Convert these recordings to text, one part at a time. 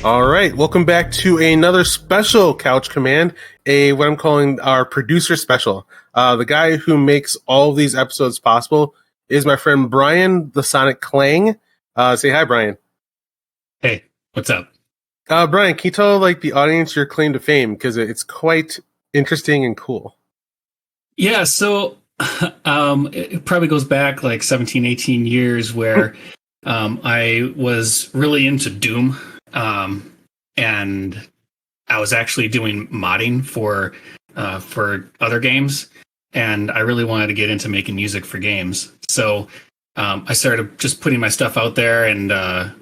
All right, welcome back to another special Couch Command, what I'm calling our producer special. The guy who makes all of these episodes possible is my friend Brian, the Sonic Clang. Say hi, Brian. Hey, what's up? Brian, can you tell the audience your claim to fame, because it's quite interesting and cool? Yeah, so it probably goes back like 17, 18 years where I was really into Doom. And I was actually doing modding for other games, and I really wanted to get into making music for games. So I started just putting my stuff out there, and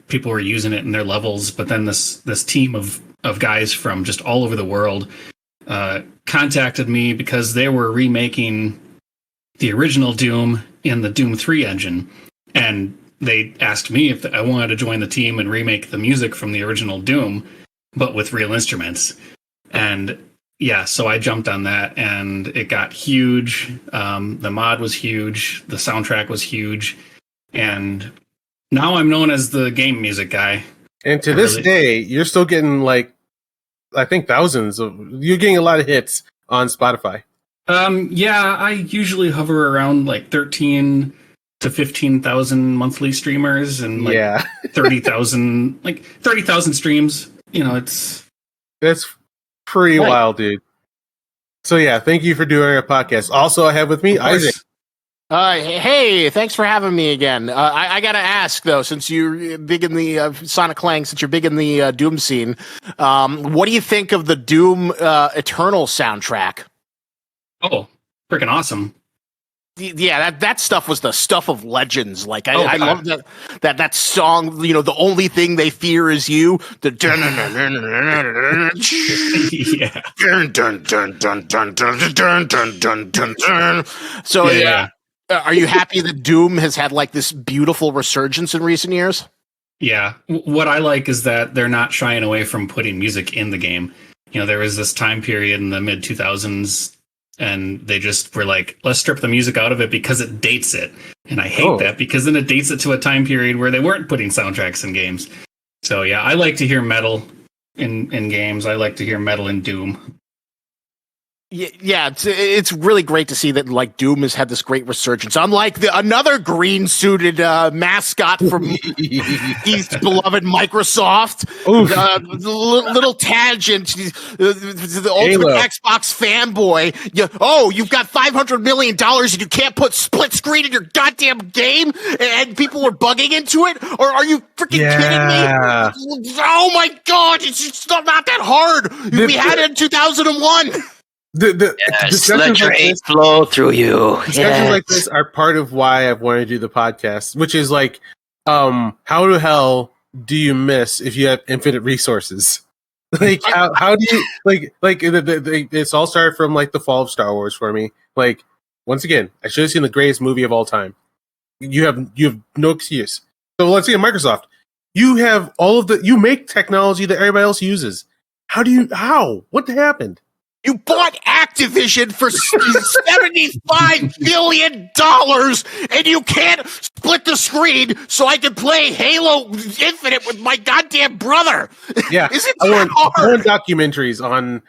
people were using it in their levels. But then this team of guys from just all over the world contacted me because they were remaking the original Doom in the Doom 3 engine, and they asked me if I wanted to join the team and remake the music from the original Doom, but with real instruments. And yeah, so I jumped on that, and it got huge. The mod was huge. The soundtrack was huge. And now I'm known as the game music guy. And to this day, you're still getting I think thousands you're getting a lot of hits on Spotify. Yeah, I usually hover around 13 to 15,000 monthly streamers and 30,000 streams. That's pretty wild, dude. So yeah, thank you for doing our podcast. Also, I have with me Isaac. Hey, thanks for having me again. I gotta ask though, since you're big in the Sonic Clang, since you're big in the Doom scene, what do you think of the Doom Eternal soundtrack? Oh, freaking awesome! Yeah, that stuff was the stuff of legends. I love that song. The only thing they fear is you. The So yeah. Are you happy that Doom has had this beautiful resurgence in recent years? Yeah, what I like is that they're not shying away from putting music in the game. There was this time period in the mid 2000s. And they just were like, let's strip the music out of it because it dates it. And I hate that, because then it dates it to a time period where they weren't putting soundtracks in games. So yeah, I like to hear metal in games. I like to hear metal in Doom. Yeah, it's really great to see that Doom has had this great resurgence. Unlike another green-suited mascot from East's beloved Microsoft, little tangent, the ultimate Xbox fanboy. You've got $500 million and you can't put split screen in your goddamn game, and people were bugging into it? Or are you freaking kidding me? Oh my god, it's just not that hard. We had it in 2001. Just let your hate flow through you. Discussions like this are part of why I've wanted to do the podcast, which is how the hell do you miss if you have infinite resources? How do you it's all started from the fall of Star Wars for me. Once again, I should have seen the greatest movie of all time. You have no excuse. So let's see, Microsoft, you have you make technology that everybody else uses. What happened? You bought Activision for $75 billion, and you can't split the screen so I can play Halo Infinite with my goddamn brother. Yeah, Isn't that hard? I want documentaries on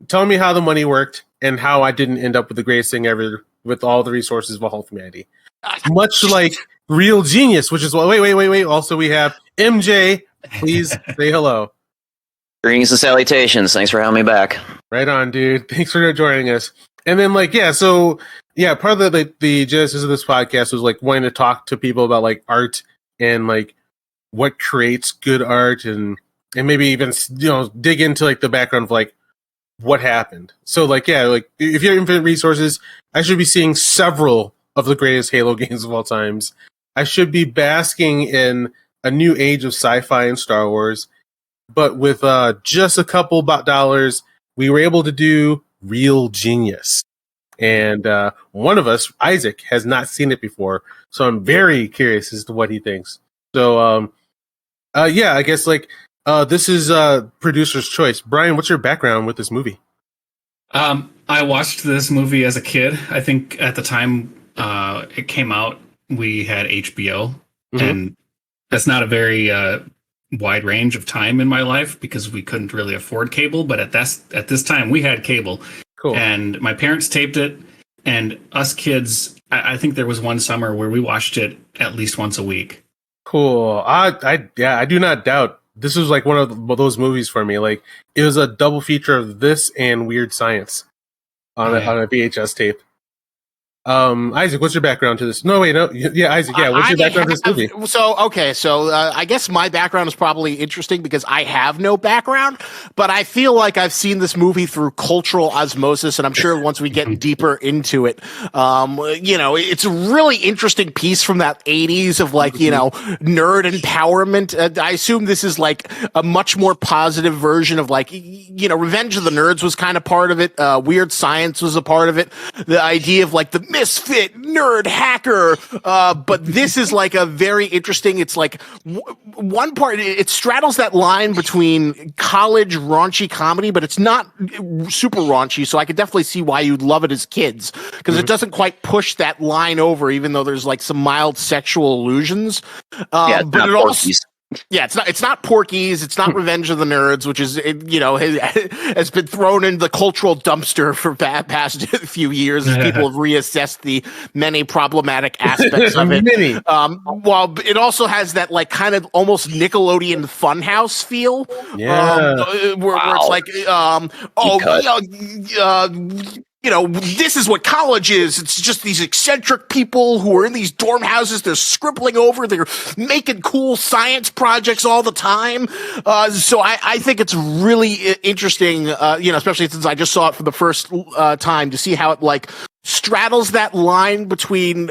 telling me how the money worked and how I didn't end up with the greatest thing ever with all the resources of all of humanity. Much like Real Genius, which is wait. Also, we have MJ. Please say hello. Greetings and salutations. Thanks for having me back. Right on, dude. Thanks for joining us. And then, part of the genesis of this podcast was wanting to talk to people about art and what creates good art, and maybe even dig into the background of what happened. So if you have infinite resources, I should be seeing several of the greatest Halo games of all times. I should be basking in a new age of sci-fi and Star Wars. But with just a couple dollars, we were able to do Real Genius. And one of us, Isaac, has not seen it before. So I'm very curious as to what he thinks. So, I guess this is producer's choice. Brian, what's your background with this movie? I watched this movie as a kid. I think at the time it came out, we had HBO. Mm-hmm. And that's not a very wide range of time in my life because we couldn't really afford cable. But at this time, we had cable. Cool. And my parents taped it, and us kids, I think there was one summer where we watched it at least once a week. Cool. I do not doubt this was like one of those movies for me. Like, it was a double feature of this and Weird Science on a VHS tape. Isaac, what's your background to this? No, wait, no. Yeah, Isaac, yeah. What's your background to this movie? So I guess my background is probably interesting because I have no background, but I feel like I've seen this movie through cultural osmosis, and I'm sure once we get deeper into it, it's a really interesting piece from that 80s of like, nerd empowerment. I assume this is like a much more positive version of like, Revenge of the Nerds was kind of part of it. Weird Science was a part of it. The idea of like the misfit nerd hacker, but this is like a very interesting, it's like one part, it straddles that line between college raunchy comedy, but it's not super raunchy, so I could definitely see why you'd love it as kids, because it doesn't quite push that line over, even though there's like some mild sexual allusions. But it also, it's not Porky's, it's not Revenge of the Nerds, which is, has been thrown into the cultural dumpster for past few years as people have reassessed the many problematic aspects of it. While it also has that like kind of almost Nickelodeon Funhouse feel, where it's like, this is what college is. It's just these eccentric people who are in these dorm houses. They're scribbling over. They're making cool science projects all the time. So I think it's really interesting, especially since I just saw it for the first time, to see how it like straddles that line between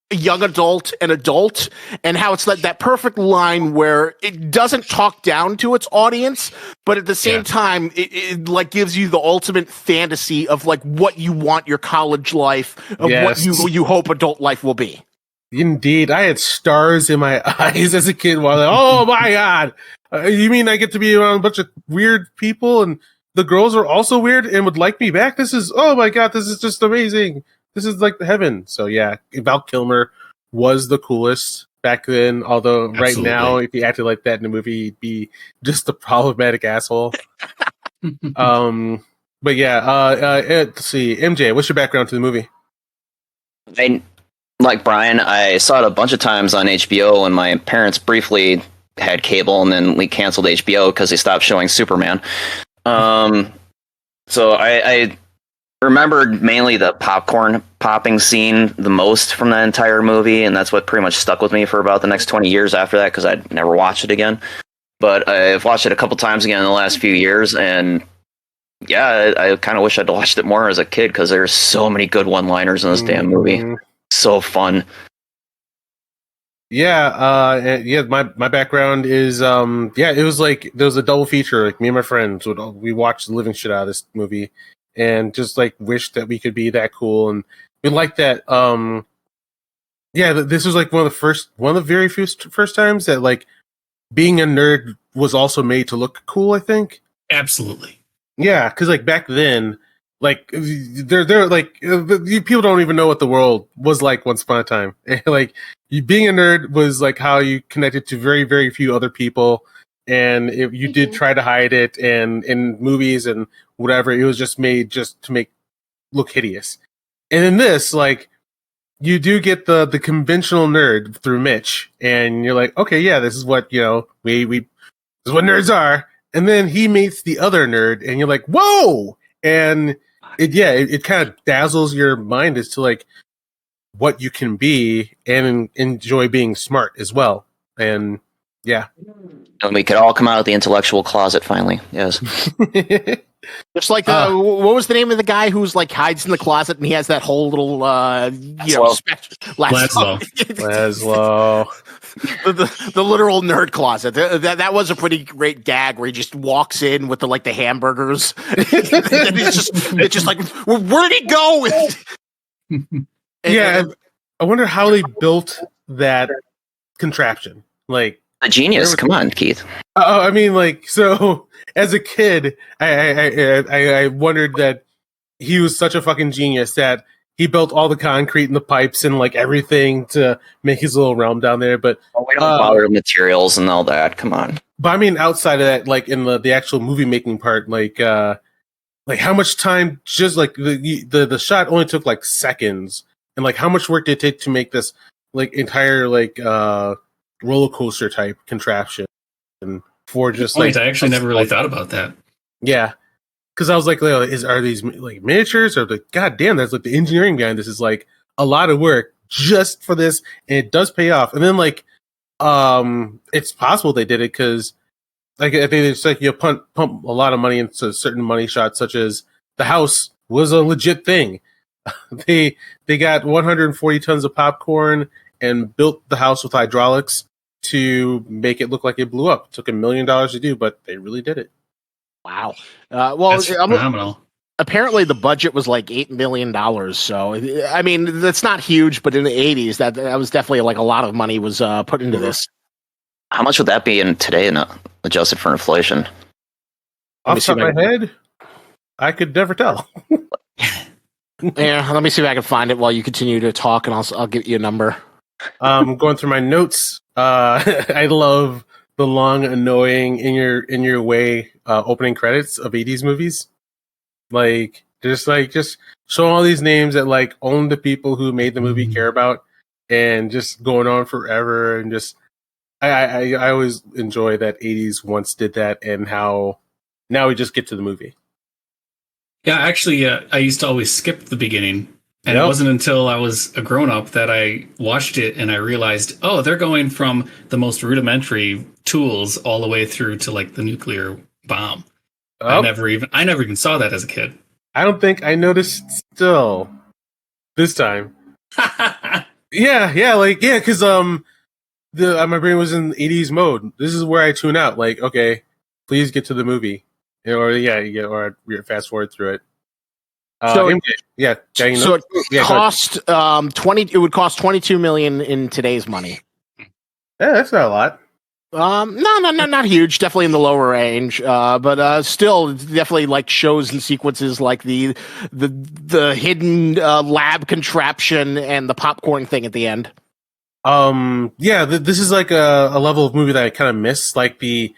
a young adult and adult, and how it's like that perfect line where it doesn't talk down to its audience, but at the same time, it like gives you the ultimate fantasy of like what you want your college life, of what you hope adult life will be. Indeed. I had stars in my eyes as a kid while oh my God, you mean I get to be around a bunch of weird people and the girls are also weird and would like me back? This is, oh my God, this is just amazing. This is like heaven. So yeah, Val Kilmer was the coolest back then. Although right now, if he acted like that in a movie, he'd be just a problematic asshole. But yeah, let's see. MJ, what's your background to the movie? Like Brian, I saw it a bunch of times on HBO, and my parents briefly had cable, and then we canceled HBO because they stopped showing Superman. So I remembered mainly the popcorn popping scene the most from the entire movie, and that's what pretty much stuck with me for about the next 20 years after that, because I'd never watched it again. But I've watched it a couple times again in the last few years, and yeah, I kind of wish I'd watched it more as a kid, because there's so many good one-liners in this damn movie. So fun. Yeah, my background is it was like there was a double feature. Like me and my friends we watched the living shit out of this movie, and just like wished that we could be that cool, and we liked that. This was like one of the very few first times that like being a nerd was also made to look cool, I think. Absolutely. Yeah, because like back then, like they're like people don't even know what the world was like once upon a time. Like being a nerd was like how you connected to very, very few other people, and if you did try to hide it, and in movies and whatever, it was just made just to make look hideous. And in this, like, you do get the conventional nerd through Mitch, and you're like, okay, yeah, this is what we this is what nerds are. And then he meets the other nerd, and you're like, whoa! And it kind of dazzles your mind as to like what you can be and enjoy being smart as well. And yeah. And we could all come out of the intellectual closet finally. Yes. Just like what was the name of the guy who's like hides in the closet and he has that whole little Laszlo. the literal nerd closet. That was a pretty great gag where he just walks in with the hamburgers. And it's just like, where'd he go? I wonder how they built that contraption. Like a genius. Come on, Keith. I mean, like, so as a kid, I wondered that he was such a fucking genius that he built all the concrete and the pipes and like everything to make his little realm down there. But we don't bother with materials and all that. Come on. But I mean, outside of that, like in the actual movie making part, like how much time? Just like the shot only took like seconds, and like how much work did it take to make this like entire like roller coaster type contraption? And for just like, I actually never really thought about that. Yeah, because I was like, are these like miniatures? Or like, god damn, that's like the engineering behind this is like a lot of work just for this, and it does pay off. And then like, it's possible they did it because like I think it's like you pump a lot of money into certain money shots, such as the house was a legit thing. They got 140 tons of popcorn and built the house with hydraulics to make it look like it blew up. It took $1 million to do, but they really did it. Wow. That's phenomenal. Apparently the budget was like $8 million. So, I mean, that's not huge, but in the 80s, that was definitely like a lot of money was put into this. How much would that be in today, adjusted for inflation? Off the top of my head, I could never tell. Yeah, let me see if I can find it while you continue to talk, and I'll give you a number. Going through my notes. I love the long, annoying in your way opening credits of 80s movies. Like just showing all these names that like only the people who made the movie care about, and just going on forever. And just I always enjoy that 80s once did that, and how now we just get to the movie. Yeah, actually, I used to always skip the beginning. And It wasn't until I was a grown-up that I watched it and I realized, oh, they're going from the most rudimentary tools all the way through to like the nuclear bomb. Oh. I never even saw that as a kid. I don't think I noticed still this time. Because my brain was in 80s mode. This is where I tune out. Like, okay, please get to the movie, or fast forward through it. So it cost 20. It would cost $22 million in today's money. Yeah, that's not a lot. No, not huge. Definitely in the lower range. But still, definitely like shows and sequences like the hidden lab contraption and the popcorn thing at the end. This is like a level of movie that I kind of miss, like the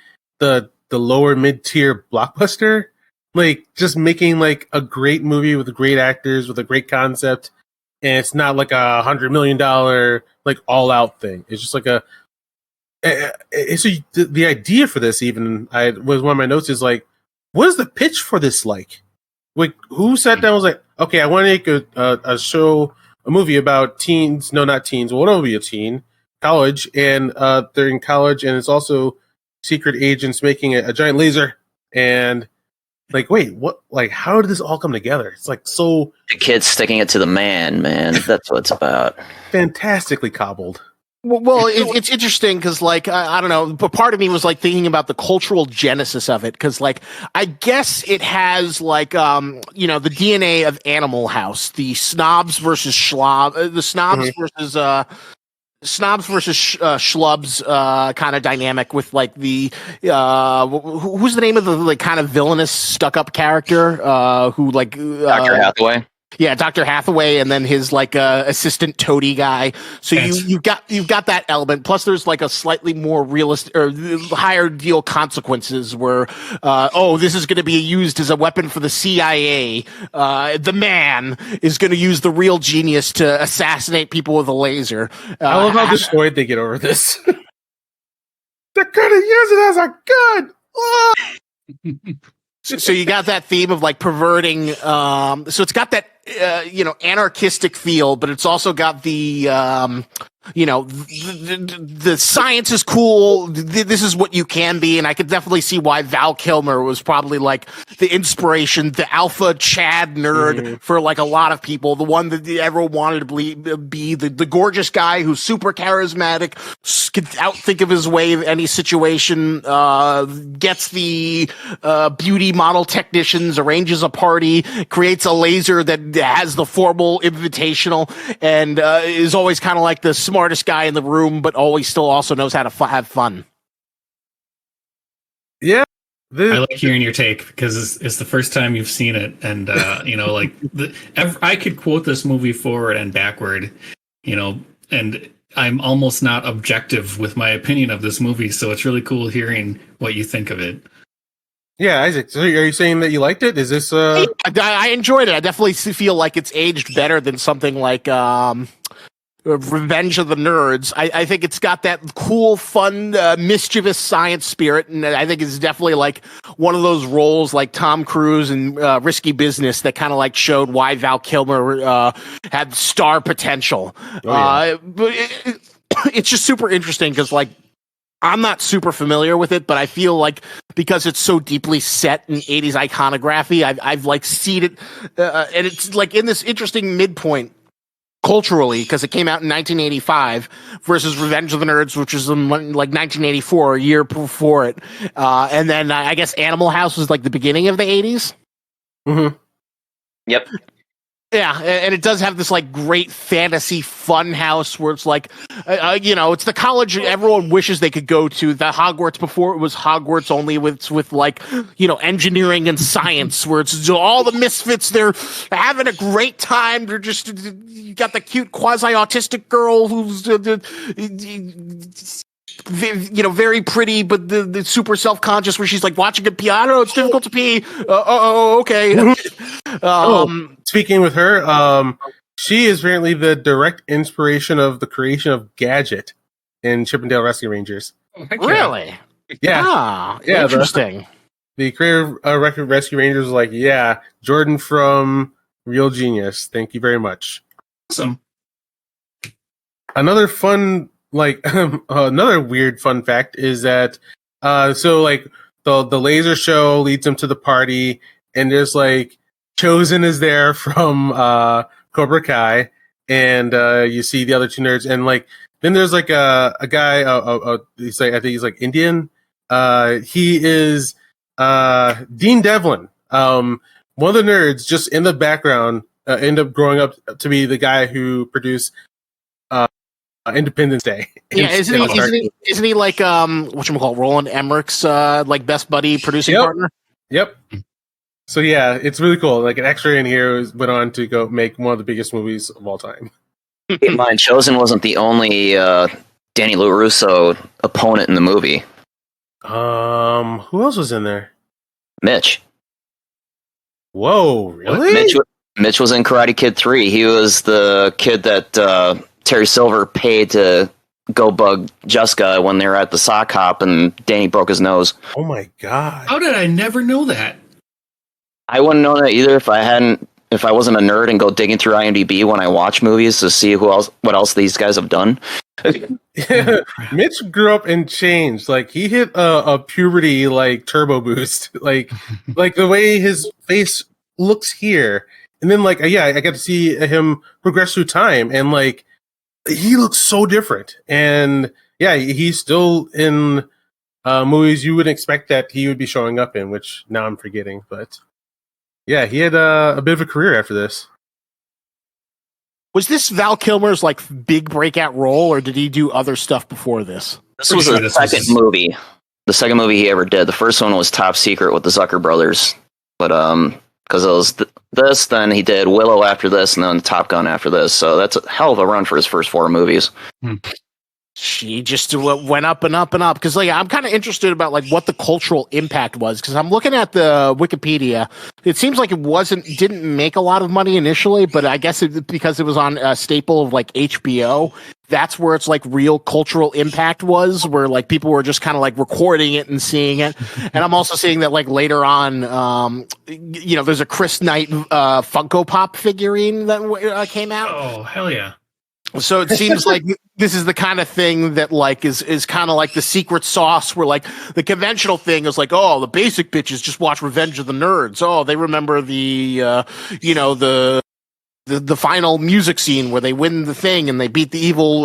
lower mid tier blockbuster. Like just making like a great movie with great actors with a great concept, and it's not like $100 million like all out thing. It's just like the idea for this even was one of my notes is like, what is the pitch for this like? Like who sat down and was like, okay, I want to make a movie about teens, no, not teens. Well, it will be a teen college, and they're in college, and it's also secret agents making a giant laser and. Like, wait, what? Like, how did this all come together? It's like so. The kid's sticking it to the man. That's what it's about. Fantastically cobbled. Well, it's interesting because, like, I don't know, but part of me was like thinking about the cultural genesis of it because, like, I guess it has like, the DNA of Animal House, the snobs versus schlubs, snobs versus schlubs kind of dynamic with like the who's the name of the like kind of villainous stuck up character who like Dr. Hathaway. Yeah, Dr. Hathaway, and then his like assistant toady guy. So you've got that element. Plus, there's like a slightly more realistic or higher deal consequences where, this is going to be used as a weapon for the CIA. The man is going to use the real genius to assassinate people with a laser. I love how destroyed they get over this. They're going to use it as a gun. Oh! So you got that theme of like perverting. So it's got that anarchistic feel, but it's also got the the science is cool. This is what you can be, and I could definitely see why Val Kilmer was probably like the inspiration, the alpha Chad nerd for like a lot of people. The one that everyone wanted to be the gorgeous guy who's super charismatic, could outthink of his way of any situation. Gets the beauty model technicians, arranges a party, creates a laser that has the formal invitational, and is always kind of like the smartest guy in the room, but always still also knows how to have fun. Yeah, I like hearing your take because it's the first time you've seen it, and I could quote this movie forward and backward, and I'm almost not objective with my opinion of this movie, so it's really cool hearing what you think of it. Yeah, Isaac. So are you saying that you liked it? Is this? I enjoyed it. I definitely feel like it's aged better than something like Revenge of the Nerds. I think it's got that cool, fun, mischievous science spirit, and I think it's definitely like one of those roles like Tom Cruise in Risky Business that kind of like showed why Val Kilmer had star potential. But it's just super interesting because like I'm not super familiar with it, but I feel like because it's so deeply set in 80s iconography, I've like seen it, and it's like in this interesting midpoint culturally, because it came out in 1985 versus Revenge of the Nerds, which was in like 1984, a year before it. And then I guess Animal House was like the beginning of the 80s. Mm-hmm. Yep. Yeah, and it does have this like great fantasy fun house where it's like, it's the college everyone wishes they could go to. The Hogwarts before it was Hogwarts only with like, engineering and science where it's all the misfits. They're having a great time. They're just, you got the cute quasi-autistic girl who's, very pretty, but the super self-conscious where she's like watching a piano. It's difficult to pee. Okay. Speaking with her, she is apparently the direct inspiration of the creation of Gadget in Chippendale Rescue Rangers. Really? Yeah. Interesting. The creator of Rescue Rangers was like, yeah, Jordan from Real Genius. Thank you very much. Awesome. Another fun, another weird fun fact is that, the laser show leads them to the party, and there's like Chosen is there from Cobra Kai, and you see the other two nerds, and like then there's like a guy, he's like I think he's like Indian. He is Dean Devlin. One of the nerds just in the background end up growing up to be the guy who produced Independence Day. Yeah, isn't he like whatchamacallit, Roland Emmerich's like best buddy producing partner? Yep. So yeah, it's really cool. Like an extra in here went on to go make one of the biggest movies of all time. Keep in mind, Chosen wasn't the only Danny LaRusso opponent in the movie. Who else was in there? Mitch. Whoa, really? Mitch was in Karate Kid 3. He was the kid that Terry Silver paid to go bug Jessica when they were at the sock hop and Danny broke his nose. Oh my god. How did I never know that? I wouldn't know that either if I wasn't a nerd and go digging through IMDb when I watch movies to see what else these guys have done. Yeah, Mitch grew up and changed. Like he hit a puberty like turbo boost. Like the way his face looks here. And then I got to see him progress through time, and like he looks so different. And yeah, he's still in movies you wouldn't expect that he would be showing up in, which now I'm forgetting. But yeah, he had a bit of a career after this. Was this Val Kilmer's like big breakout role, or did he do other stuff before this? This was the second movie. The second movie he ever did. The first one was Top Secret with the Zucker brothers. But because it was this, then he did Willow after this, and then Top Gun after this. So that's a hell of a run for his first 4 movies. She just went up and up and up. Because I'm kind of interested about like what the cultural impact was. Because I'm looking at the Wikipedia. It seems like it didn't make a lot of money initially, but I guess because it was on a staple of like HBO, that's where its like real cultural impact was, where like people were just kind of like recording it and seeing it. And I'm also seeing that like later on, there's a Chris Knight Funko Pop figurine that came out. Oh, hell yeah. So it seems like this is the kind of thing that like is kind of like the secret sauce, where like the conventional thing is like, oh, the basic bitches just watch Revenge of the Nerds. Oh, they remember the final music scene where they win the thing and they beat the evil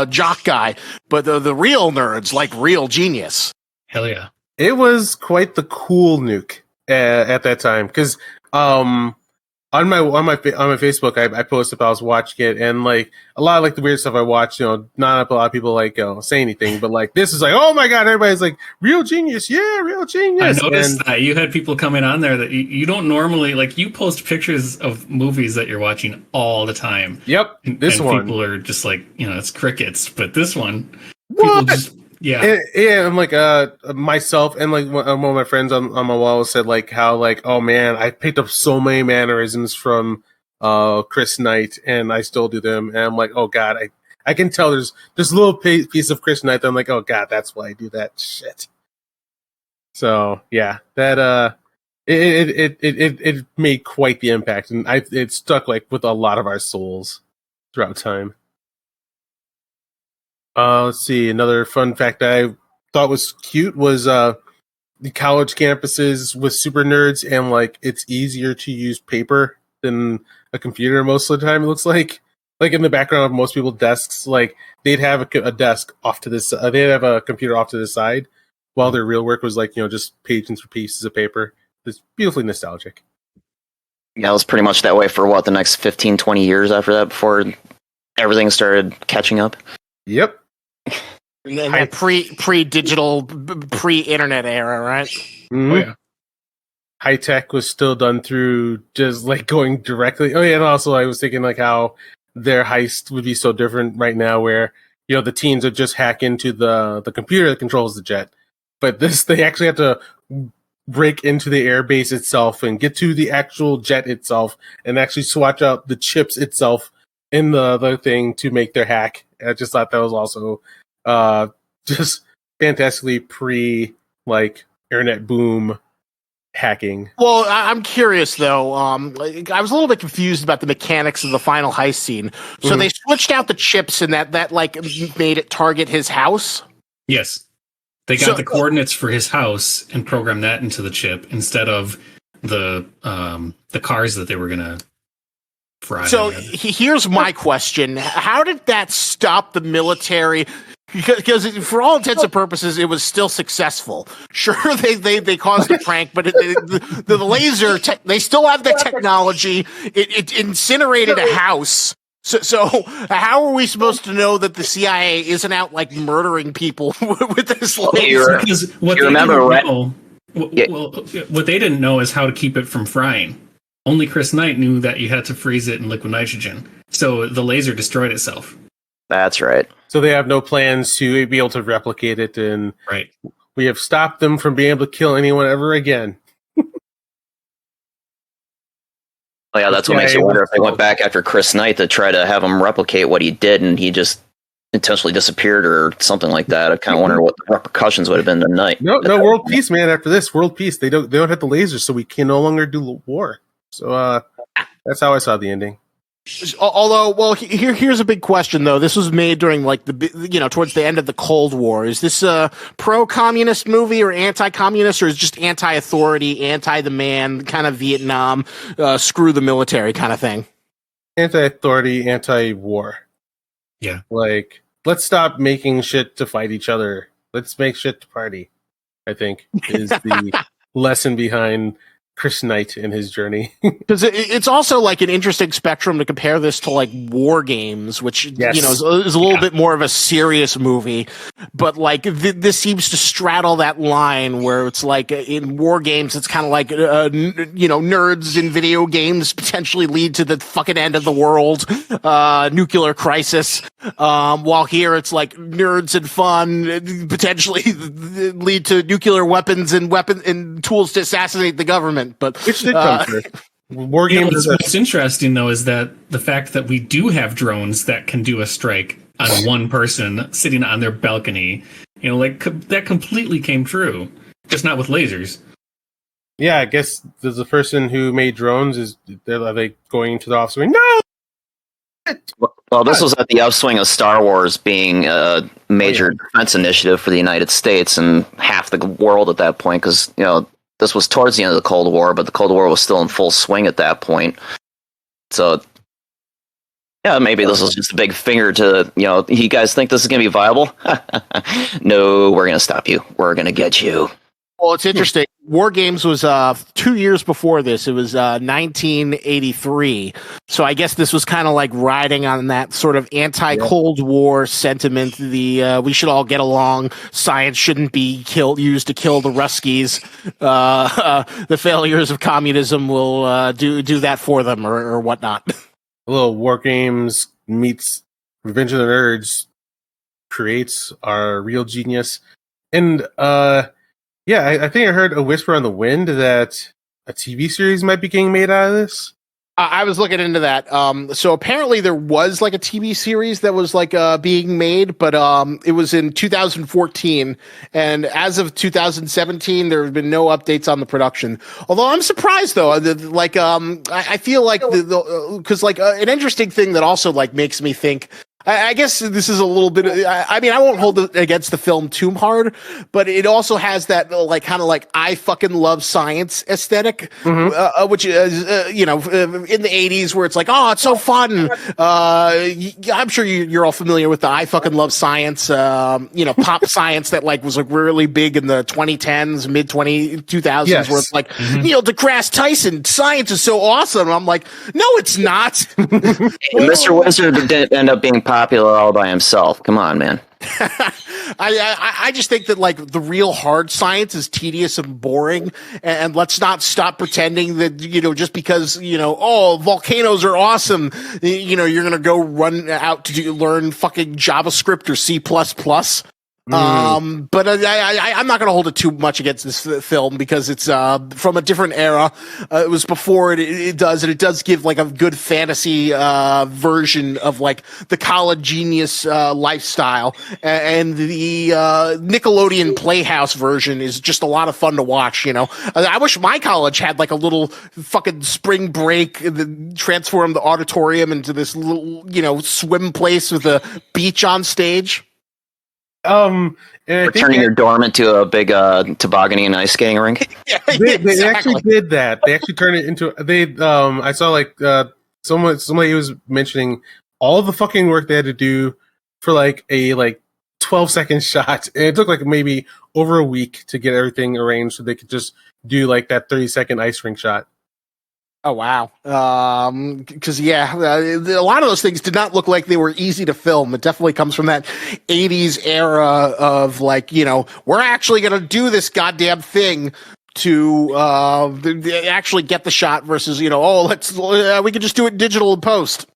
jock guy. But the real nerds like Real Genius. Hell yeah. It was quite the cool nuke at that time, because on on my Facebook, I posted I was watching it, and like a lot of like the weird stuff I watched, not a lot of people like say anything, but like this is like, oh my god, everybody's like, real genius, yeah, real genius. I noticed that you had people coming on there that you don't normally like. You post pictures of movies that you're watching all the time. Yep, and one people are just like, it's crickets, but this one, what? people just. Yeah, I'm like myself and like one of my friends on my wall said like how like, oh man, I picked up so many mannerisms from Chris Knight and I still do them, and I'm like, oh god, I can tell there's a little piece of Chris Knight that I'm like, oh god, that's why I do that shit. So yeah, that it made quite the impact, and it stuck like with a lot of our souls throughout time. Let's see. Another fun fact that I thought was cute was the college campuses with super nerds, and like it's easier to use paper than a computer most of the time. It looks like in the background of most people's desks, like they'd have a desk off to this. They'd have a computer off to the side, while their real work was like just pages and pieces of paper. It's beautifully nostalgic. Yeah, it was pretty much that way for the next 15, 20 years after that, before everything started catching up. Yep. Pre-digital, pre-internet era, right? Mm-hmm. Oh yeah. High tech was still done through just like going directly. Oh yeah, and also I was thinking like how their heist would be so different right now, where the teens would just hack into the computer that controls the jet, but they actually have to break into the airbase itself and get to the actual jet itself and actually swatch out the chips itself in the thing to make their hack. I just thought that was also just fantastically like internet boom hacking. Well, I'm curious though. I was a little bit confused about the mechanics of the final heist scene. So they switched out the chips, and that like made it target his house. Yes, they got the coordinates for his house and programmed that into the chip instead of the cars that they were gonna. So here's my question: how did that stop the military? Because for all intents and purposes, it was still successful. Sure, they caused a prank, but the laser they still have the technology. It incinerated a house. So how are we supposed to know that the CIA isn't out like murdering people with this laser? Because what they didn't know is how to keep it from frying. Only Chris Knight knew that you had to freeze it in liquid nitrogen. So the laser destroyed itself. That's right. So they have no plans to be able to replicate it, and right. We have stopped them from being able to kill anyone ever again. Oh yeah, that's what makes you wonder if they went back after Chris Knight to try to have him replicate what he did, and he just intentionally disappeared or something like that. I kind of wonder what the repercussions would have been tonight. No, world peace, man. After this, world peace. They don't have the lasers, so we can no longer do war. So that's how I saw the ending. Although, well, here's a big question though. This was made during like towards the end of the Cold War. Is this a pro-communist movie or anti-communist, or is it just anti-authority, anti-the man, kind of Vietnam, screw the military kind of thing? Anti-authority, anti-war. Yeah. Like, let's stop making shit to fight each other. Let's make shit to party, I think, is the lesson behind Chris Knight and his journey. Because it's also like an interesting spectrum to compare this to like War Games, which is a little bit more of a serious movie, but like this seems to straddle that line where it's like in War Games it's kind of like nerds in video games potentially lead to the fucking end of the world, nuclear crisis, while here it's like nerds and fun potentially lead to nuclear weapons and tools to assassinate the government. But which did come through. War Games. What's interesting though is that the fact that we do have drones that can do a strike on one person sitting on their balcony, that completely came true, just not with lasers. Yeah, I guess the person who made drones are they going to the office going, no. Well, this was at the upswing of Star Wars being a major defense initiative for the United States and half the world at that point, because this was towards the end of the Cold War, but the Cold War was still in full swing at that point. So, yeah, maybe this was just a big finger to, you guys think this is going to be viable? No, we're going to stop you. We're going to get you. Well, it's interesting. War Games was 2 years before this. It was 1983. So I guess this was kind of like riding on that sort of anti-Cold War sentiment. The we should all get along. Science shouldn't be used to kill the Ruskies. The failures of communism will do that for them or whatnot. A little War Games meets Revenge of the Nerds creates our real genius. And yeah, I think I heard a whisper on the wind that a TV series might be getting made out of this. I was looking into that. So apparently there was like a TV series that was like being made, but it was in 2014, and as of 2017, there have been no updates on the production. Although I'm surprised though, I feel like because an interesting thing that also like makes me think. I guess this is a little bit. I mean, I won't hold it against the film too hard, but it also has that like kind of like I fucking love science aesthetic, which is in the '80s where it's like, oh, it's so fun. I'm sure you're all familiar with the I fucking love science, pop science that like was like really big in the 2010s, mid 2000s, where it's like Neil deGrasse Tyson, science is so awesome. And I'm like, no, it's not. Mr. Wizard didn't end up being popular all by himself. Come on, man. I just think that like the real hard science is tedious and boring, and let's not stop pretending that just because volcanoes are awesome, you're gonna go run out to learn fucking JavaScript or C++. But I'm not going to hold it too much against this film because it's from a different era. It was before it does give like a good fantasy version of like the college genius lifestyle, and the Nickelodeon Playhouse version is just a lot of fun to watch. I wish my college had like a little fucking spring break that transformed the auditorium into this little swim place with a beach on stage. Turning your dorm into a big tobogganing and ice skating rink. They actually did that. They actually turned it into I saw like somebody was mentioning all the fucking work they had to do for like a 12-second shot, and it took like maybe over a week to get everything arranged so they could just do like that 30-second ice rink shot. Oh, wow. Because, a lot of those things did not look like they were easy to film. It definitely comes from that 80s era of, like, we're actually going to do this goddamn thing to actually get the shot versus, we can just do it digital in post.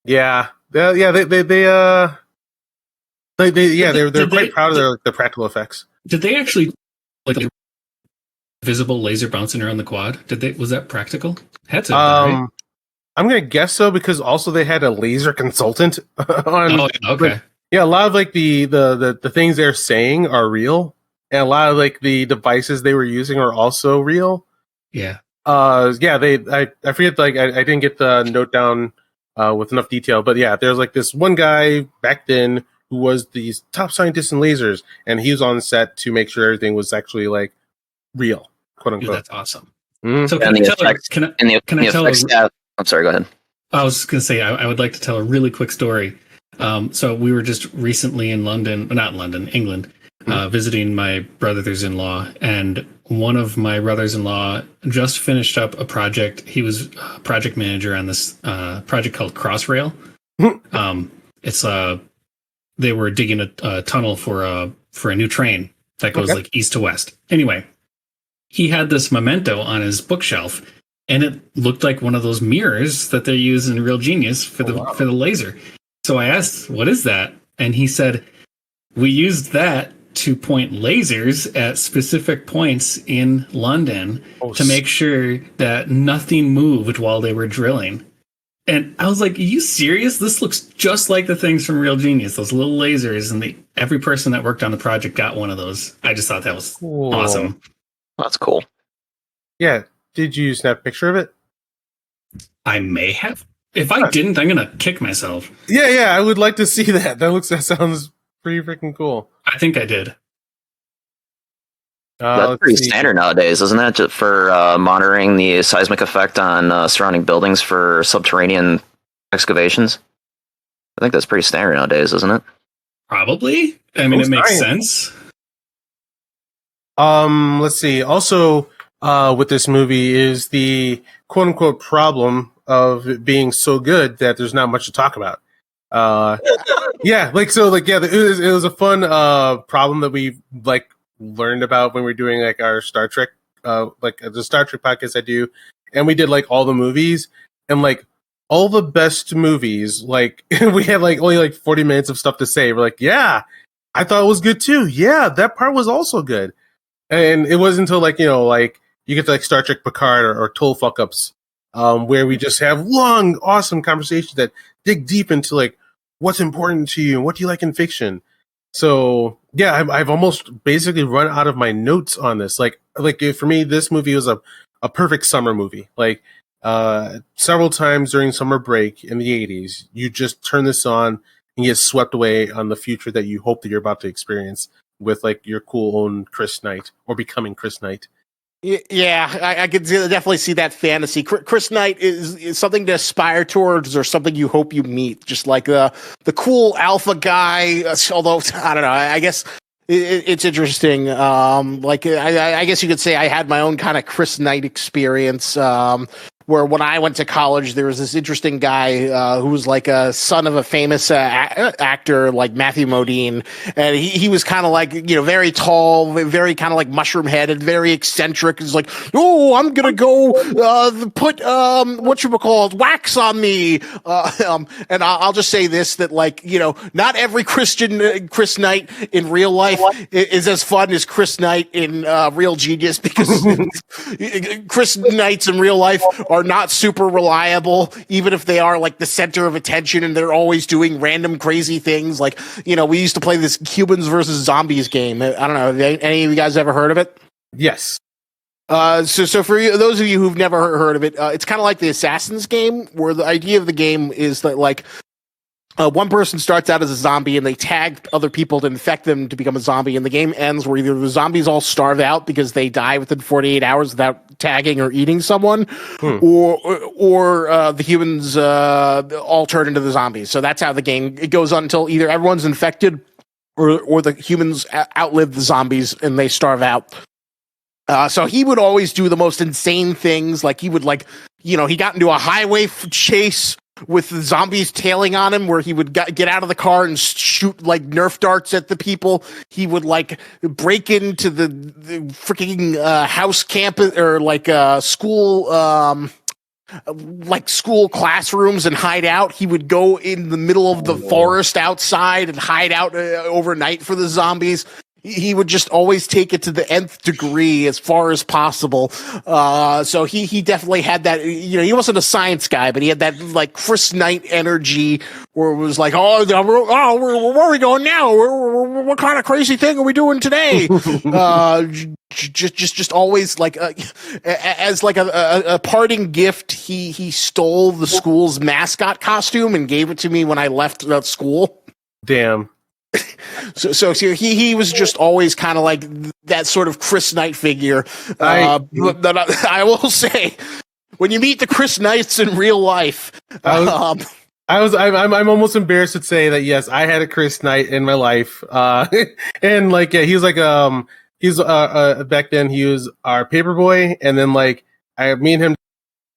Yeah. They're quite proud of the practical effects. Did they actually, like, visible laser bouncing around the quad? Was that practical? Had to, right? I'm gonna guess so, because also they had a laser consultant on. Oh, okay. A lot of like the things they're saying are real, and a lot of like the devices they were using are also real. Yeah. I forget, like I didn't get the note down with enough detail, but yeah, there's like this one guy back then who was the top scientist in lasers, and he was on set to make sure everything was actually like real. Quote unquote. Dude, that's awesome. Mm-hmm. So I'm sorry, go ahead. I was going to say, I would like to tell a really quick story. So we were just recently in England, visiting my brothers-in-law, and one of my brothers-in-law just finished up a project. He was a project manager on this project called Crossrail. They were digging a tunnel for a new train that goes like east to west. Anyway, he had this memento on his bookshelf, and it looked like one of those mirrors that they use in Real Genius for the laser. So I asked, "What is that?" And he said, "We used that to point lasers at specific points in London to make sure that nothing moved while they were drilling." And I was like, "Are you serious? This looks just like the things from Real Genius, those little lasers." And every person that worked on the project got one of those. I just thought that was awesome. That's cool. Yeah. Did you snap a picture of it? I may have. If I didn't, I'm gonna kick myself. Yeah. I would like to see that. That sounds pretty freaking cool. I think I did. That's pretty standard nowadays, isn't that? Just for monitoring the seismic effect on surrounding buildings for subterranean excavations. I think that's pretty standard nowadays, isn't it? Probably. I mean, it makes sense. Let's see. Also, with this movie is the quote unquote problem of it being so good that there's not much to talk about. Yeah, it was a fun problem that we like learned about when we were doing like our Star Trek, like the Star Trek podcast I do, and we did like all the movies and like all the best movies. Like we had like only like 40 minutes of stuff to say. We're like, yeah, I thought it was good too. Yeah, that part was also good. And it wasn't until like, like you get to like Star Trek Picard or Total Fuck Ups, where we just have long, awesome conversations that dig deep into like what's important to you and what do you like in fiction. So yeah, I've almost basically run out of my notes on this. Like for me, this movie was a perfect summer movie. Like several times during summer break in the 80s, you just turn this on and get swept away on the future that you hope that you're about to experience with like your cool own Chris Knight or becoming Chris Knight. Yeah, I could definitely see that fantasy. Chris Knight is something to aspire towards, or something you hope you meet. Just like the cool alpha guy. Although I don't know, I guess it's interesting. I guess you could say I had my own kind of Chris Knight experience. Where when I went to college, there was this interesting guy who was like a son of a famous actor, like Matthew Modine, and he was kind of like, very tall, very kind of like mushroom headed, very eccentric. He's like, oh, I'm gonna go put whatchamacallit, wax on me, and I'll just say this, that like, not every Chris Knight in real life is as fun as Chris Knight in Real Genius, because Chris Knights in real life are not super reliable, even if they are like the center of attention and they're always doing random crazy things. Like, we used to play this Humans versus Zombies game. I don't know, have any of you guys ever heard of it? Yes. So for those of you who've never heard of it, it's kind of like the Assassins game, where the idea of the game is that like one person starts out as a zombie and they tag other people to infect them to become a zombie, and the game ends where either the zombies all starve out because they die within 48 hours without tagging or eating someone, or the humans all turn into the zombies. So that's how the game it goes on until either everyone's infected or the humans outlive the zombies and they starve out. So he would always do the most insane things. Like he would he got into a highway chase with the zombies tailing on him, where he would get out of the car and shoot like Nerf darts at the people. He would like break into the freaking house campus or like school school classrooms and hide out. He would go in the middle of the forest outside and hide out overnight for the zombies. He would just always take it to the nth degree as far as possible. So he definitely had that, he wasn't a science guy, but he had that like Chris Knight energy where it was like, where are we going now? What kind of crazy thing are we doing today? Just always like, as like a parting gift, he stole the school's mascot costume and gave it to me when I left school. Damn. So he was just always kind of like that sort of Chris Knight figure. But I will say, when you meet the Chris Knights in real life, I'm almost embarrassed to say that yes, I had a Chris Knight in my life, and like yeah, he's like back then he was our paper boy, and then like me and him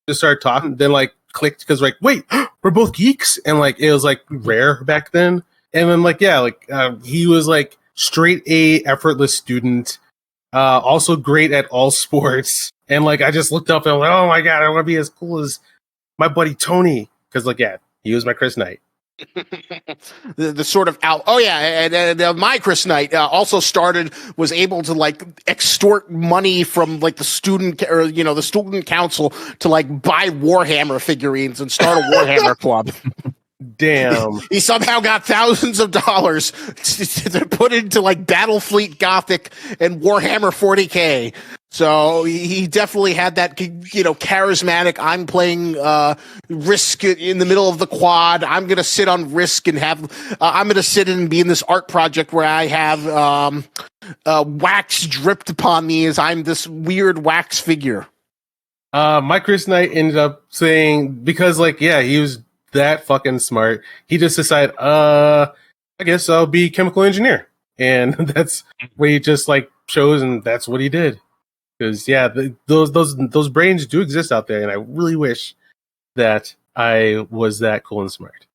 just started talking, then like clicked because like wait, we're both geeks, and like it was like rare back then. And then, like, yeah, like, he was, like, straight A, effortless student, also great at all sports. And, like, I just looked up and I was like, oh, my God, I want to be as cool as my buddy Tony. Because, like, yeah, he was my Chris Knight. the sort of and my Chris Knight also was able to, like, extort money from, like, the student, or, the student council to, like, buy Warhammer figurines and start a Warhammer club. Damn. He somehow got thousands of dollars to put into like Battlefleet Gothic and Warhammer 40K. So he definitely had that, charismatic, I'm playing Risk in the middle of the quad. I'm going to sit on Risk and I'm going to sit in and be in this art project where I have wax dripped upon me as I'm this weird wax figure. My Chris Knight ended up saying, because like, yeah, he was that fucking smart. He just decided, I guess I'll be chemical engineer. and that's what he just like chose, and that's what he did. Because those brains do exist out there, and I really wish that I was that cool and smart.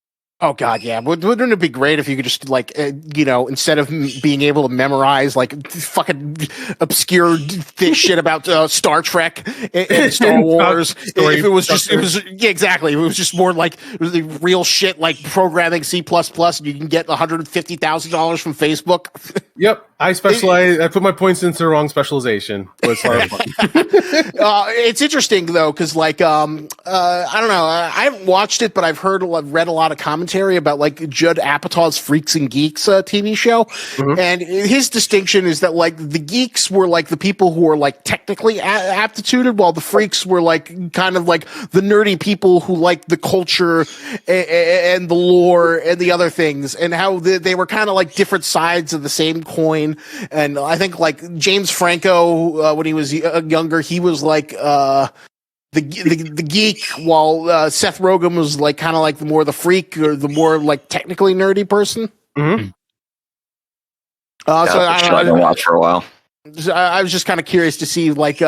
Oh God, yeah. Wouldn't it be great if you could just like, instead of being able to memorize like fucking obscure shit about Star Trek and Star Wars, if it was just, exactly. It was just more like really real shit, like programming C++, and you can get $150,000 from Facebook. Yep, I specialize. I put my points into the wrong specialization. It's interesting though, because like, I don't know. I haven't watched it, but I've read a lot of commentary about like Judd Apatow's Freaks and Geeks TV show, and his distinction is that like the geeks were like the people who were like technically aptituded, while the freaks were like kind of like the nerdy people who like the culture and the lore and the other things, and how they were kind of like different sides of the same coin. And I think like James Franco, when he was younger, he was like the geek, while Seth Rogen was like kind of like the freak or the more like technically nerdy person. Mm-hmm. So I don't know. I've been watching for a while. I was just kind of curious to see like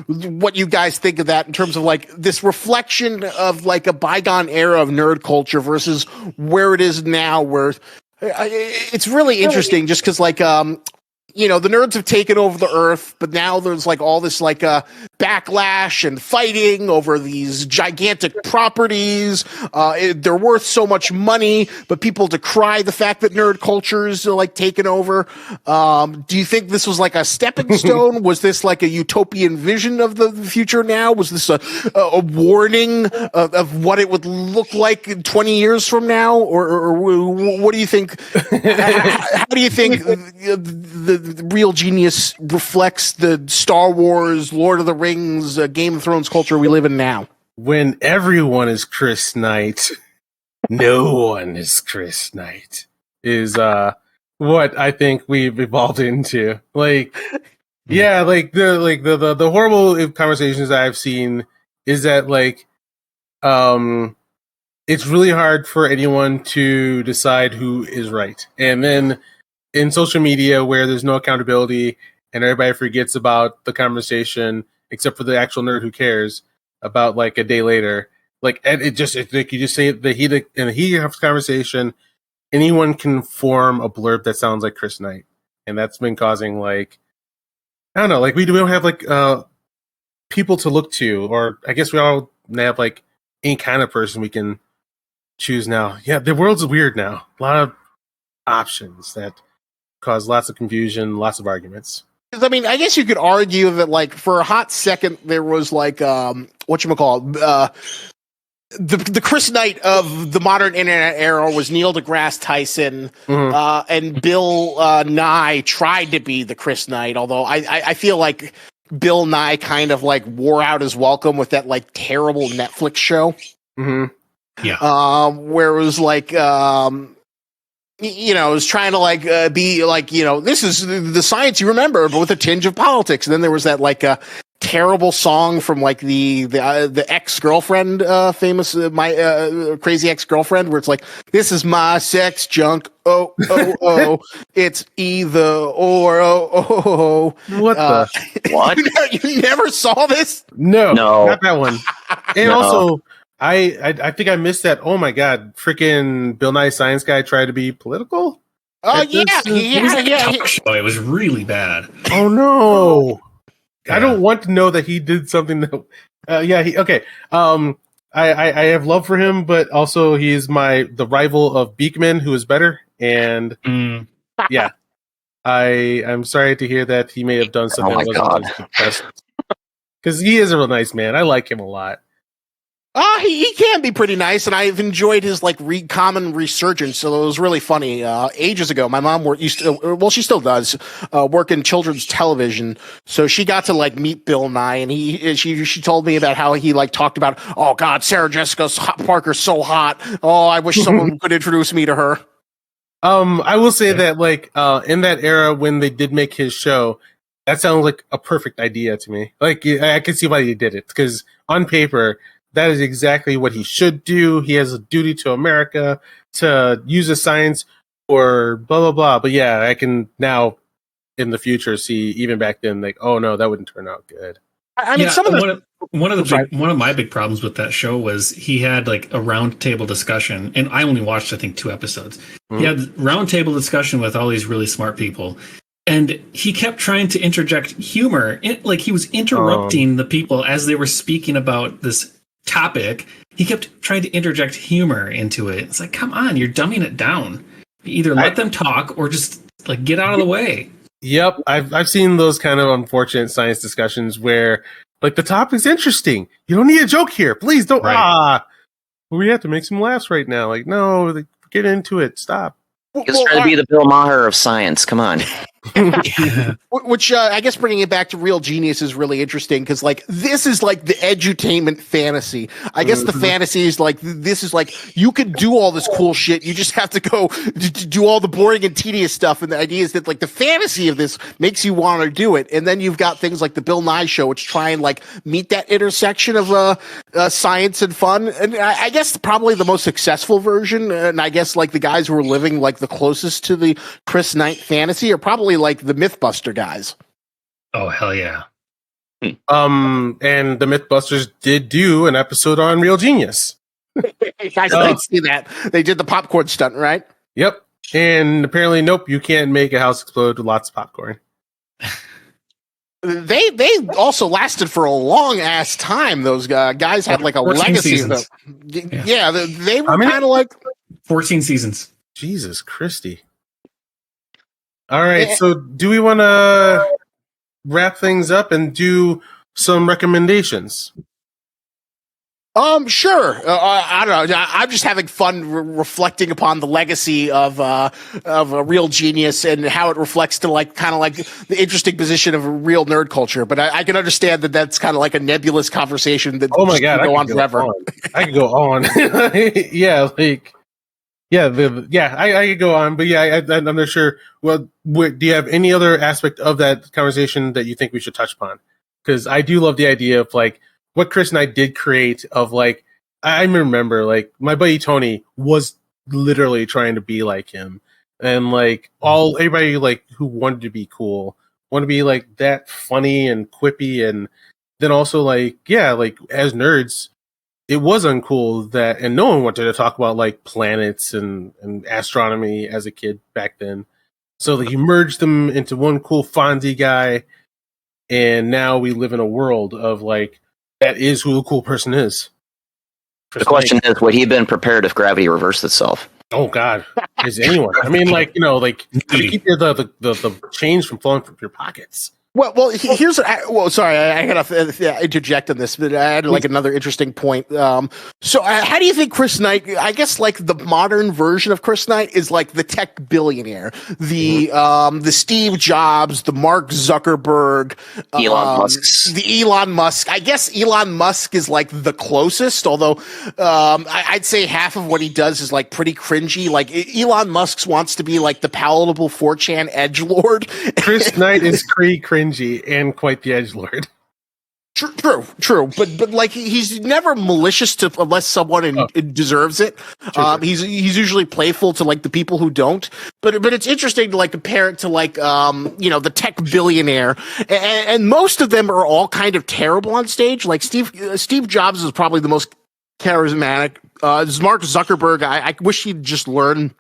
what you guys think of that in terms of like this reflection of like a bygone era of nerd culture versus where it is now, where it's really interesting just because like the nerds have taken over the earth, but now there's like all this like backlash and fighting over these gigantic properties. They're worth so much money, but people decry the fact that nerd culture is like taken over. Do you think this was like a stepping stone? Was this like a utopian vision of the future now? Was this a warning of what it would look like in 20 years from now? Or what do you think? How do you think the real genius reflects the Star Wars, Lord of the Rings, Game of Thrones culture we live in now? When everyone is Chris Knight, no one is Chris Knight, is what I think we've evolved into. Like, yeah, like the horrible conversations I've seen is that like it's really hard for anyone to decide who is right. And then in social media where there's no accountability and everybody forgets about the conversation except for the actual nerd who cares about like a day later, like, and it's like you just say in the heat of the conversation, anyone can form a blurb that sounds like Chris Knight. And that's been causing like, I don't know, like we don't have like people to look to, or I guess we all have like any kind of person we can choose now. Yeah, the world's weird now. A lot of options that cause lots of confusion, lots of arguments. I mean, I guess you could argue that, like, for a hot second, there was like, whatchamacallit, the Chris Knight of the modern internet era was Neil deGrasse Tyson, and Bill Nye tried to be the Chris Knight, although I feel like Bill Nye kind of like wore out his welcome with that like terrible Netflix show. Yeah. Where it was like, it was trying to like be like, this is the science you remember, but with a tinge of politics. And then there was that like terrible song from like the ex-girlfriend, famous my crazy ex-girlfriend, where it's like, this is my sex junk. Oh, it's either or. What the? What? You never saw this? No, not that one. And also, I think I missed that. Oh my god, freaking Bill Nye Science Guy tried to be political? Oh yeah. It was really bad. Oh no. Yeah. I don't want to know that he did something that okay. I have love for him, but also he's the rival of Beekman, who is better. And yeah. I'm sorry to hear that he may have done something that wasn't the best. Because he is a real nice man. I like him a lot. He can be pretty nice, and I've enjoyed his like common resurgence. So it was really funny. Ages ago, my mom she still does work in children's television. So she got to like meet Bill Nye, and she told me about how he like talked about, oh God, Sarah Jessica Parker's so hot. Oh, I wish someone could introduce me to her. I will say that like in that era when they did make his show, that sounds like a perfect idea to me. Like I can see why he did it, because on paper, that is exactly what he should do. He has a duty to America to use the science or blah blah blah. But yeah, I can now in the future see even back then like, oh no, that wouldn't turn out good. I mean, some of the one of my big problems with that show was he had like a roundtable discussion, and I only watched I think 2 episodes. He had roundtable discussion with all these really smart people, and he kept trying to interject humor. Like he was interrupting the people as they were speaking about this topic. He kept trying to interject humor into it. It's like, come on, you're dumbing it down. Either let them talk or just like get out of the way. Yep, I've seen those kind of unfortunate science discussions where like the topic's interesting. You don't need a joke here. Please don't. Right. We have to make some laughs right now. Like, no, get into it. Stop. Just try to be the Bill Maher of science. Come on. Which I guess bringing it back to Real Genius is really interesting because like this is like the edutainment fantasy. I guess the fantasy is like this is like you can do all this cool shit. You just have to go to do all the boring and tedious stuff. And the idea is that like the fantasy of this makes you want to do it. And then you've got things like the Bill Nye Show, which try and like meet that intersection of science and fun. And I guess probably the most successful version. And I guess like the guys who are living like the closest to the Chris Knight fantasy are probably like the Mythbuster guys. Oh hell yeah. And the Mythbusters did do an episode on Real Genius. I see that. They did the popcorn stunt, right? Yep. And apparently, nope, you can't make a house explode with lots of popcorn. They also lasted for a long ass time. Those guys had like a legacy. Yeah, they were kind of like 14 seasons. Jesus Christy. All right, so do we want to wrap things up and do some recommendations? Sure. I don't know. I'm just having fun reflecting upon the legacy of a Real Genius and how it reflects to like kind of like the interesting position of a real nerd culture. But I can understand that that's kind of like a nebulous conversation that oh my god, can go on forever. I could go on. Yeah, like. Yeah, I could go on, but yeah, I'm not sure. Well, do you have any other aspect of that conversation that you think we should touch upon? Because I do love the idea of like what Chris and I did create of like, I remember like my buddy Tony was literally trying to be like him, and like everybody like who wanted to be cool, wanted to be like that funny and quippy, and then also like like as nerds. It was uncool that, and no one wanted to talk about like planets and astronomy as a kid back then. So like you merged them into one cool Fonzie guy, and now we live in a world of like that is who a cool person is. The question is, would he have been prepared if gravity reversed itself? Oh God, is anyone? I mean, like like you keep the change from flowing from your pockets. Well, here's. Sorry, I gotta interject on this, but I had like another interesting point. So, how do you think Chris Knight? I guess like the modern version of Chris Knight is like the tech billionaire, the Steve Jobs, the Mark Zuckerberg, the Elon Musk. I guess Elon Musk is like the closest, although I'd say half of what he does is like pretty cringy. Like Elon Musk wants to be like the palatable 4chan edgelord. Chris Knight is cringy and quite the edgelord. True, but like he's never malicious to unless someone deserves it. True. He's usually playful to like the people who don't. But it's interesting to like compare it to like the tech billionaire, and most of them are all kind of terrible on stage. Like Steve Jobs is probably the most charismatic. Mark Zuckerberg, I wish he'd just learn.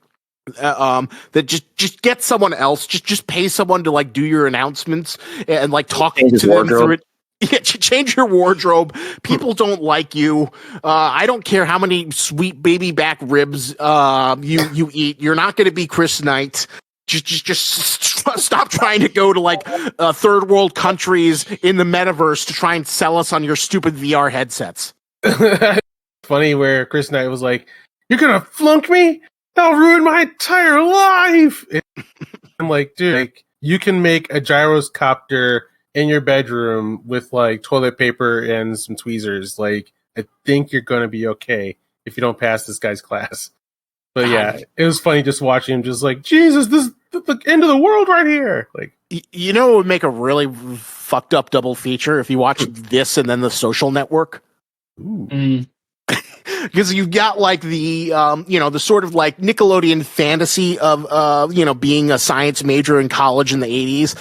That just get someone else, just pay someone to like do your announcements and like talk to them through it. Yeah, change your wardrobe. People don't like you. I don't care how many sweet baby back ribs you eat. You're not going to be Chris Knight. Just stop trying to go to like third world countries in the metaverse to try and sell us on your stupid VR headsets. Funny where Chris Knight was like, "You're gonna flunk me? That'll ruin my entire life." I'm like, dude, like, you can make a gyroscopter in your bedroom with like toilet paper and some tweezers. Like, I think you're gonna be okay if you don't pass this guy's class. But yeah, it was funny just watching him, just like, Jesus, this is the end of the world right here. Like, you know, it would make a really fucked up double feature if you watch this and then The Social Network. Ooh. because you've got like the the sort of like Nickelodeon fantasy of being a science major in college in the 80s,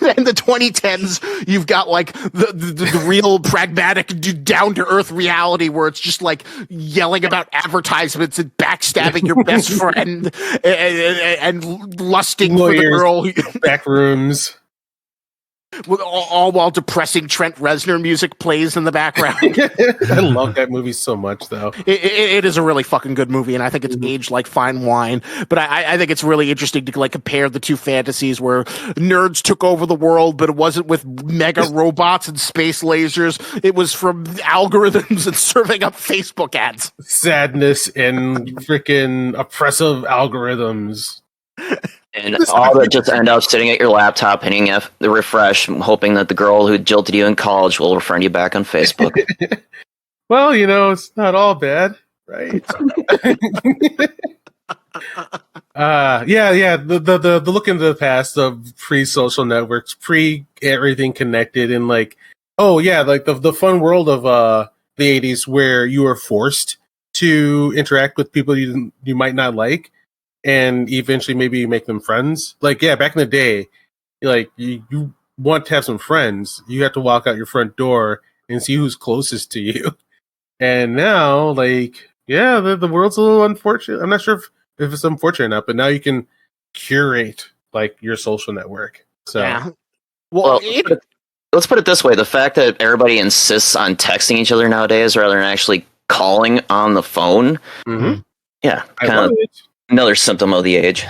and in the 2010s you've got like the real pragmatic down to earth reality where it's just like yelling about advertisements and backstabbing your best friend and lusting Lawyers, for the girl back rooms. with all while depressing Trent Reznor music plays in the background. I love that movie so much, though. It is a really fucking good movie, and I think it's aged like fine wine. But I think it's really interesting to like compare the two fantasies where nerds took over the world, but it wasn't with mega robots and space lasers. It was from algorithms and serving up Facebook ads. Sadness and freaking oppressive algorithms. And all that just end up sitting at your laptop, hitting the refresh, hoping that the girl who jilted you in college will friend you back on Facebook. Well, it's not all bad, right? Yeah. The look into the past of pre-social networks, pre-everything connected, and like, oh yeah, like the fun world of the 80s where you were forced to interact with people you might not like. And eventually maybe make them friends. Like, yeah, back in the day, like, you want to have some friends, you have to walk out your front door and see who's closest to you. And now, like, yeah, the world's a little unfortunate. I'm not sure if it's unfortunate or not, but now you can curate, like, your social network. So, Yeah. Well, let's put it this way. The fact that everybody insists on texting each other nowadays rather than actually calling on the phone, yeah, I love it. another symptom of the age.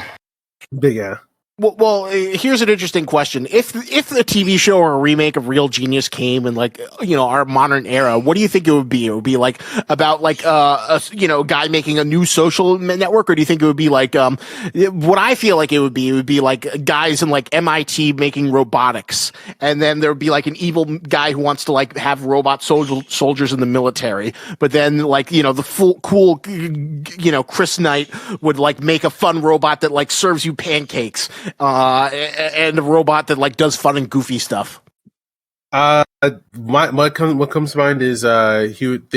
But yeah. Well, here's an interesting question. If a TV show or a remake of Real Genius came in like, our modern era, what do you think it would be? It would be like about like, a guy making a new social network, or do you think it would be like, what I feel like it would be like guys in like MIT making robotics. And then there would be like an evil guy who wants to like have robot soldiers in the military. But then like, the full cool, Chris Knight would like make a fun robot that like serves you pancakes. And a robot that like does fun and goofy stuff. What comes to mind is they would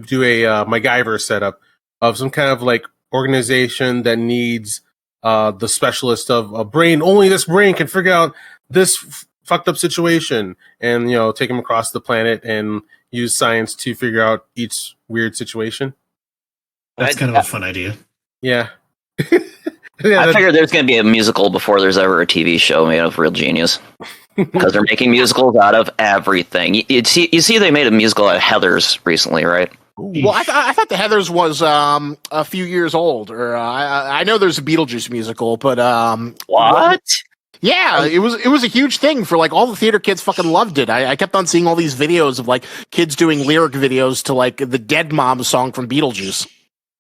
do a MacGyver setup of some kind of like organization that needs the specialist of a brain. Only this brain can figure out this fucked up situation, and take them across the planet and use science to figure out each weird situation. That's kind of a fun idea. Yeah. Yeah, I figured there's going to be a musical before there's ever a TV show made of Real Genius, because they're making musicals out of everything. You see, they made a musical out of Heathers recently, right? Well, I thought the Heathers was a few years old, or I know there's a Beetlejuice musical, but what? Yeah, it was a huge thing for like all the theater kids fucking loved it. I kept on seeing all these videos of like kids doing lyric videos to like the Dead Mom song from Beetlejuice.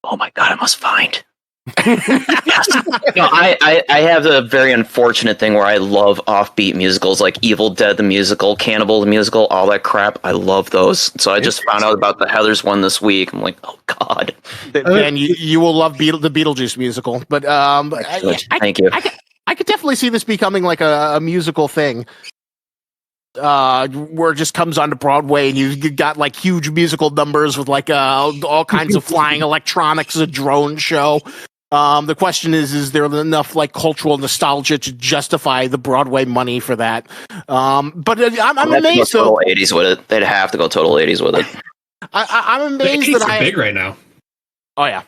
Oh my god, I must find. Yes. No, I have a very unfortunate thing where I love offbeat musicals like Evil Dead the musical, Cannibal the musical, all that crap. I love those. So I just found out about the Heathers one this week. I'm like, oh god. Then you will love the Beetlejuice musical. But thank you. I could definitely see this becoming like a musical thing. Where it just comes onto Broadway and you got like huge musical numbers with like all kinds of flying electronics, a drone show. The question is there enough like cultural nostalgia to justify the Broadway money for that? But I'm amazed. Total 80s with it. They'd have to go total 80s with it. I'm amazed the 80s that are big right now. Oh yeah.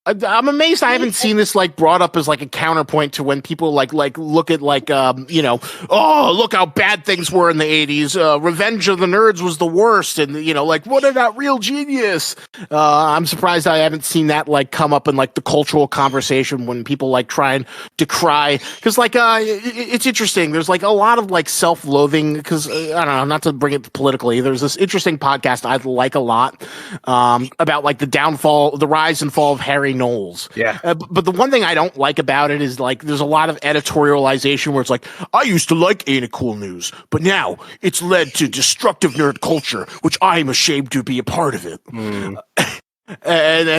I'm amazed I haven't seen this like brought up as like a counterpoint to when people like look at like oh, look how bad things were in the 80s. Revenge of the Nerds was the worst, and like what about Real Genius? I'm surprised I haven't seen that like come up in like the cultural conversation when people like try and decry, because like it's interesting. There's like a lot of like self-loathing because I don't know, not to bring it politically. There's this interesting podcast I like a lot about like the rise and fall of Harry Knowles. Yeah. But the one thing I don't like about it is like there's a lot of editorialization where it's like, I used to like Ain't It Cool News, but now it's led to destructive nerd culture, which I'm ashamed to be a part of it. And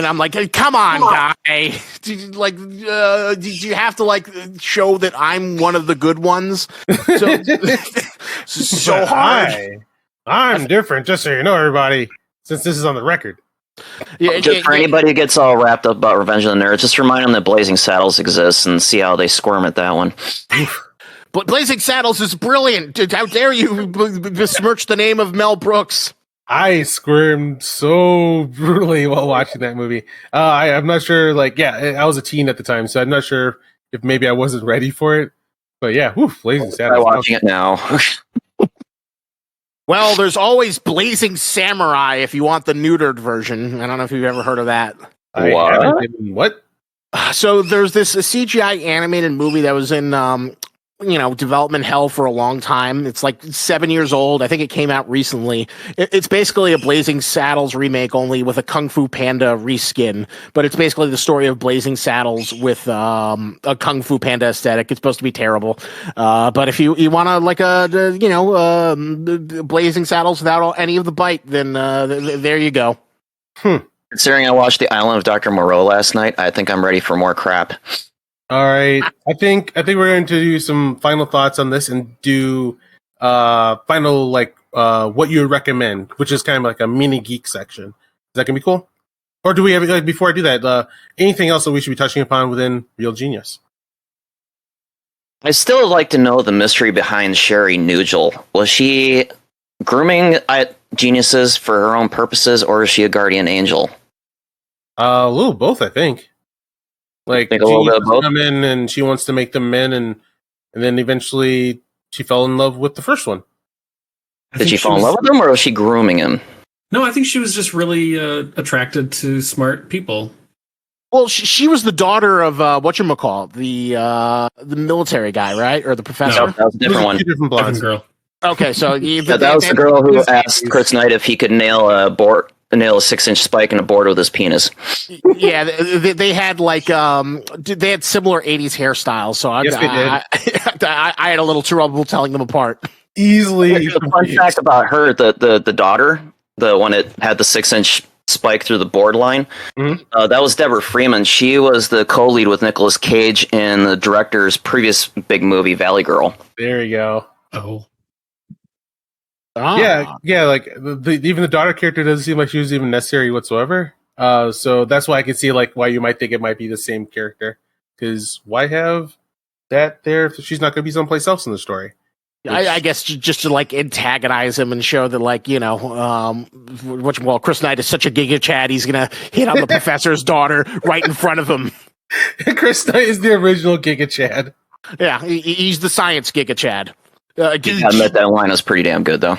I'm like, hey, come on, guy. Do you have to like show that I'm one of the good ones? So hard. I'm different, just so you know, everybody, since this is on the record. Just for anybody who gets all wrapped up about Revenge of the Nerds, just remind them that Blazing Saddles exists and see how they squirm at that one. But Blazing Saddles is brilliant. How dare you besmirch the name of Mel Brooks? I squirmed so brutally while watching that movie. I'm not sure, I was a teen at the time, so I'm not sure if maybe I wasn't ready for it. But yeah, Blazing Saddles. I'm watching it now. Well, there's always Blazing Samurai if you want the neutered version. I don't know if you've ever heard of that. What? So there's this CGI animated movie that was in development hell for a long time. It's like 7 years old. I think it came out recently. It's basically a Blazing Saddles remake, only with a Kung Fu Panda reskin. But it's basically the story of Blazing Saddles with a Kung Fu Panda aesthetic. It's supposed to be terrible. But if you want to Blazing Saddles without any of the bite, then there you go. Considering I watched The Island of Dr. Moreau last night, I think I'm ready for more crap. All right, I think we're going to do some final thoughts on this and do final what you would recommend, which is kind of like a mini geek section. Is that gonna be cool? Or do we have before I do that, anything else that we should be touching upon within Real Genius? I still like to know the mystery behind Sherry Nugel. Was she grooming geniuses for her own purposes, or is she a guardian angel? A little both, I think. Like, geniuses come in and she wants to make them men, and then eventually she fell in love with the first one. Did she fall in love with him, or was she grooming him? No, I think she was just really attracted to smart people. Well, she was the daughter of whatchamacallit, the military guy, right? Or the professor? No, that was a different one. Different girl. Okay, so that was the girl who asked Chris Knight if he could nail a 6-inch spike in a board with his penis. Yeah, they had they had similar 80s hairstyles, so I had a little trouble telling them apart. Easily. The fun fact about her, the daughter, the one that had the 6-inch spike through the board line, that was Deborah Freeman. She was the co-lead with Nicolas Cage in the director's previous big movie, Valley Girl. There you go. Oh. Yeah, even the daughter character doesn't seem like she was even necessary whatsoever. So that's why I can see why you might think it might be the same character. Because why have that there if she's not going to be someplace else in the story? I guess just to antagonize him and show that Chris Knight is such a Giga Chad, he's gonna hit on the professor's daughter right in front of him. Chris Knight is the original Giga Chad. Yeah, he's the science Giga Chad. I admit that line was pretty damn good, though.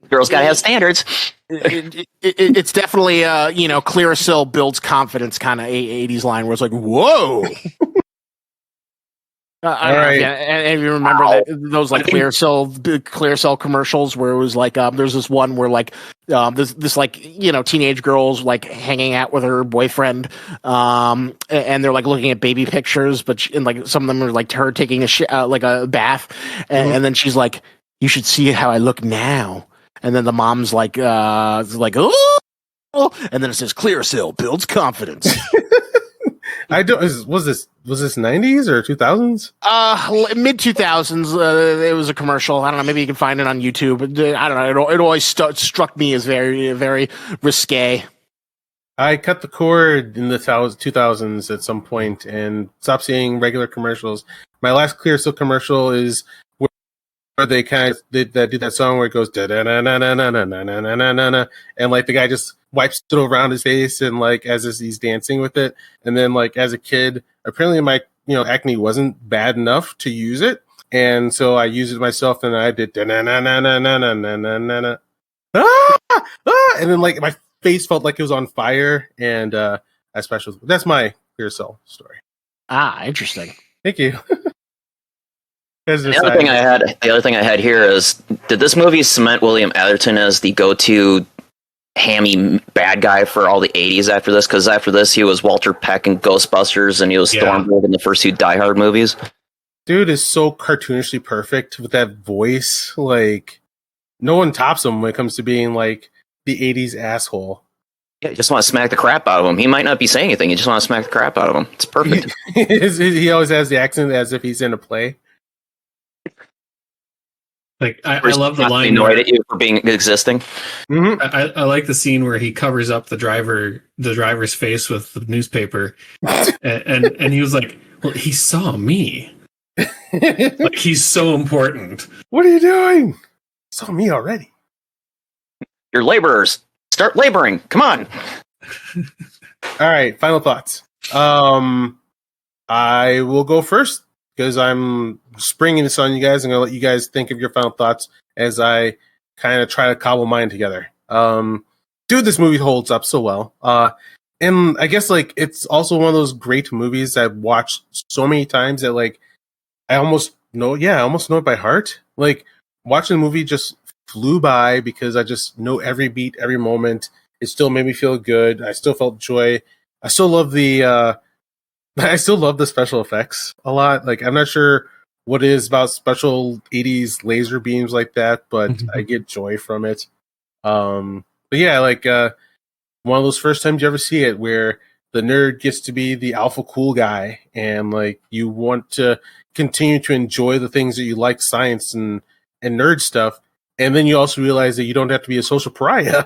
Girls gotta have standards. It's definitely Clearasil builds confidence kind of 80s line where it's like, whoa. I don't know, and you remember those Clearasil commercials where it was there's this one where this teenage girls hanging out with her boyfriend, and they're looking at baby pictures, but some of them are her taking a bath, and then she's like, "You should see how I look now," and then the mom's "Oh," and then it says Clearasil builds confidence. Was this 90s or 2000s? Mid 2000s. It was a commercial. I don't know. Maybe you can find it on YouTube. I don't know. It always struck me as very, very risque. I cut the cord in the 2000s at some point and stopped seeing regular commercials. My last Clearasil commercial is where they kind of do that song where it goes da da na na na na na na na na na, and the guy just wipes it around his face and as he's dancing with it. And then as a kid, apparently my acne wasn't bad enough to use it, and so I used it myself and I did da na na na na na na na na na, and then my face felt like it was on fire, and that's my Clearasil story. Interesting. Thank you. The other thing I had here is, did this movie cement William Atherton as the go-to hammy bad guy for all the 80s after this? Because after this, he was Walter Peck in Ghostbusters, and he was Thornburg in the first two Die Hard movies. Dude is so cartoonishly perfect with that voice. No one tops him when it comes to being the 80s asshole. Yeah, you just want to smack the crap out of him. He might not be saying anything. You just want to smack the crap out of him. It's perfect. He always has the accent as if he's in a play. Like I love the line annoyed where, at you for being existing. Mm-hmm. I like the scene where he covers up the driver's face with the newspaper, and he was like, "Well, he saw me. Like he's so important." What are you doing? Saw me already. You're laborers. Start laboring. Come on. All right, final thoughts. I will go first because I'm springing this on you guys. I'm going to let you guys think of your final thoughts as I kind of try to cobble mine together. Dude, this movie holds up so well. And I guess like it's also one of those great movies I've watched so many times that like I almost know it by heart. Like watching the movie just flew by because I just know every beat, every moment. It still made me feel good. I still felt joy. I still love the special effects a lot. Like I'm not sure what it is about special 80s laser beams like that, but I get joy from it. But yeah, like one of those first times you ever see it where the nerd gets to be the alpha cool guy and like you want to continue to enjoy the things that you like, science and nerd stuff. And then you also realize that you don't have to be a social pariah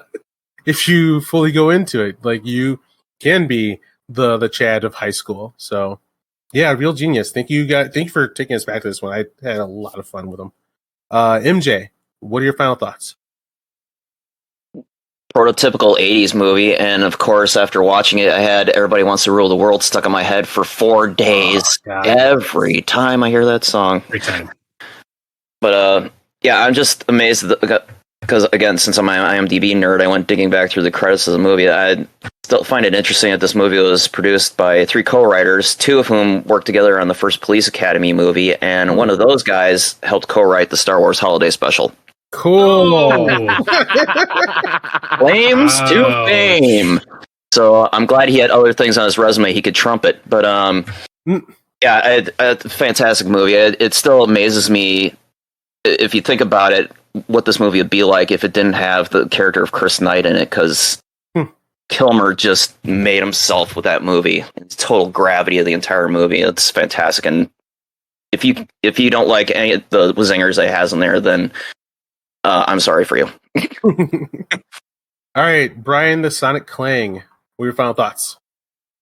if you fully go into it. Like you can be the Chad of high school. So yeah, real genius. Thank you guys. Thank you for taking us back to this one. I had a lot of fun with them. MJ, what are your final thoughts? Prototypical 80s movie, and of course after watching it I had Everybody Wants to Rule the World stuck in my head for 4 days. Every time I hear that song. Every time. But yeah, I'm just amazed because again, since I'm an IMDb nerd, I went digging back through the credits of the movie. I still find it interesting that this movie was produced by 3 co-writers, 2 of whom worked together on the first Police Academy movie, and one of those guys helped co-write the Star Wars Holiday Special. Cool. Claims to fame. So I'm glad he had other things on his resume he could trumpet. But yeah, it's a fantastic movie. It still amazes me, if you think about it, what this movie would be like if it didn't have the character of Chris Knight in it, because Kilmer just made himself with that movie. It's total gravity of the entire movie. It's fantastic. And if you don't like any of the zingers that he has in there, then I'm sorry for you. All right, Brian the Sonic Clang, what are your final thoughts?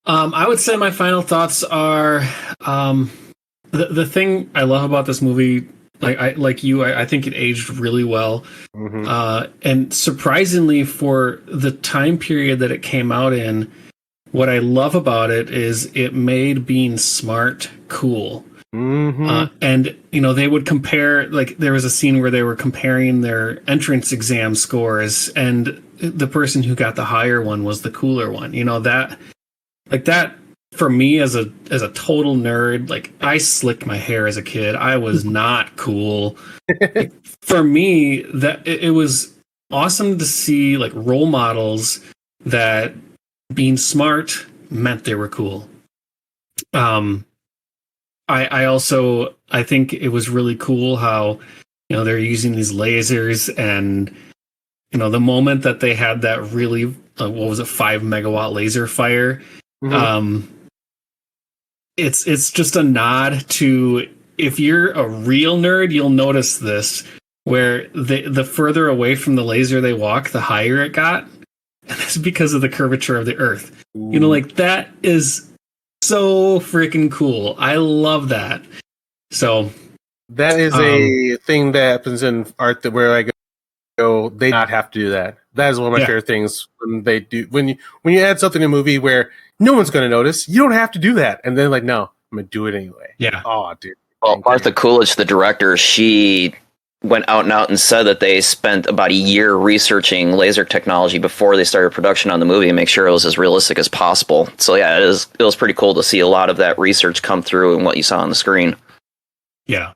I would say my final thoughts are the thing I love about this movie. I think it aged really well, and surprisingly for the time period that it came out in, what I love about it is it made being smart cool. And they would compare, like there was a scene where they were comparing their entrance exam scores, and the person who got the higher one was the cooler one. That for me as a total nerd, like I slicked my hair as a kid. I was not cool. For me, that it was awesome to see like role models that being smart meant they were cool. I think it was really cool how they're using these lasers, and the moment that they had that really 5 megawatt laser fire. It's just a nod to, if you're a real nerd, you'll notice this, where the further away from the laser they walk, the higher it got, and that's because of the curvature of the Earth. Like that is so freaking cool. I love that. So that is a thing that happens in art where I go, they not have to do that. That is one of my favorite things when they do, when you add something to a movie where no one's going to notice, you don't have to do that. And then like, no, I'm going to do it anyway. Yeah. Oh, dude. Well, Martha Coolidge, the director, she went out and said that they spent about a year researching laser technology before they started production on the movie to make sure it was as realistic as possible. So yeah, it was pretty cool to see a lot of that research come through in what you saw on the screen. Yeah.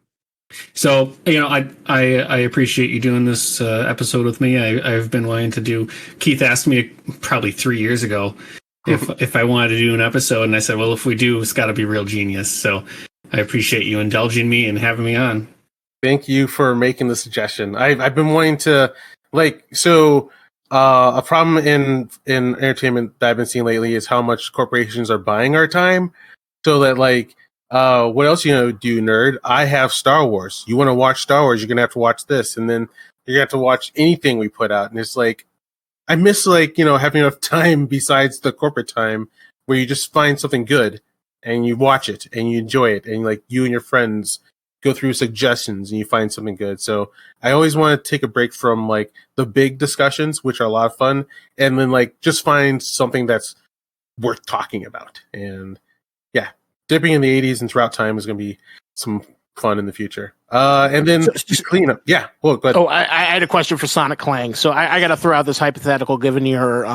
So, I appreciate you doing this episode with me. I've been wanting to do. Keith asked me probably 3 years ago if I wanted to do an episode, and I said, well, if we do, it's got to be real genius. So I appreciate you indulging me and having me on. Thank you for making the suggestion. I've been wanting to a problem in entertainment that I've been seeing lately is how much corporations are buying our time, so that like what else you gonna do, nerd? I have Star Wars. You want to watch Star Wars? You're gonna have to watch this, and then you're gonna have to watch anything we put out. And it's like I miss having enough time besides the corporate time where you just find something good and you watch it and you enjoy it, and like you and your friends go through suggestions and you find something good. So I always want to take a break from like the big discussions, which are a lot of fun, and then like just find something that's worth talking about. And yeah, dipping in the 80s and throughout time is going to be some fun in the future. And then just clean up. Yeah. Well, go ahead. Oh, I had a question for Sonic Clang. So I got to throw out this hypothetical, given your,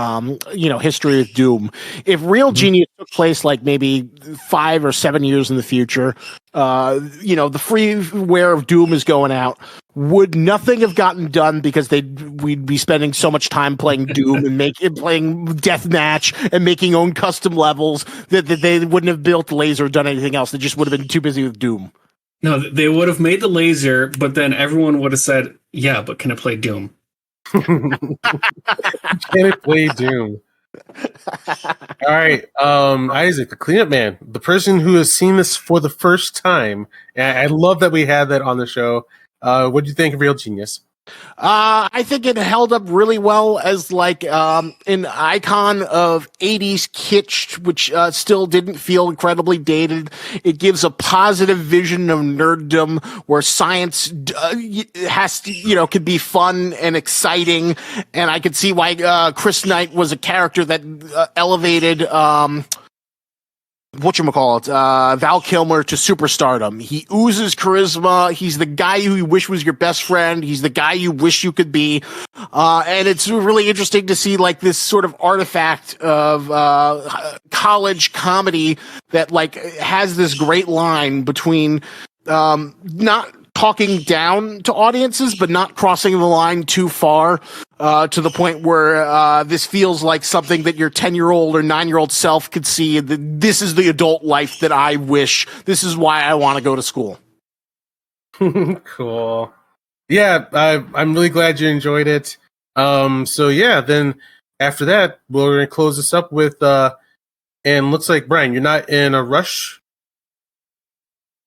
history with Doom. If Real Genius took place like maybe 5 or 7 years in the future, the freeware of Doom is going out. Would nothing have gotten done because we'd be spending so much time playing Doom and playing Deathmatch and making own custom levels that they wouldn't have built laser or done anything else? They just would have been too busy with Doom. No, they would have made the laser, but then everyone would have said, "Yeah, but can it play Doom?" Can it play Doom? All right, Isaac, the cleanup man, the person who has seen this for the first time. And I love that we had that on the show. What do you think of Real Genius? I think it held up really well as like an icon of 80s kitsch, which still didn't feel incredibly dated. It gives a positive vision of nerddom where science has to, could be fun and exciting. And I could see why Chris Knight was a character that elevated Val Kilmer to superstardom. He oozes charisma. He's the guy who you wish was your best friend. He's the guy you wish you could be. And it's really interesting to see like this sort of artifact of college comedy that like has this great line between not talking down to audiences, but not crossing the line too far to the point where this feels like something that your 10-year-old or 9-year-old self could see. This is the adult life that I wish. This is why I want to go to school. Cool. Yeah, I'm really glad you enjoyed it. So yeah, then after that, we're going to close this up with, and looks like, Brian, you're not in a rush?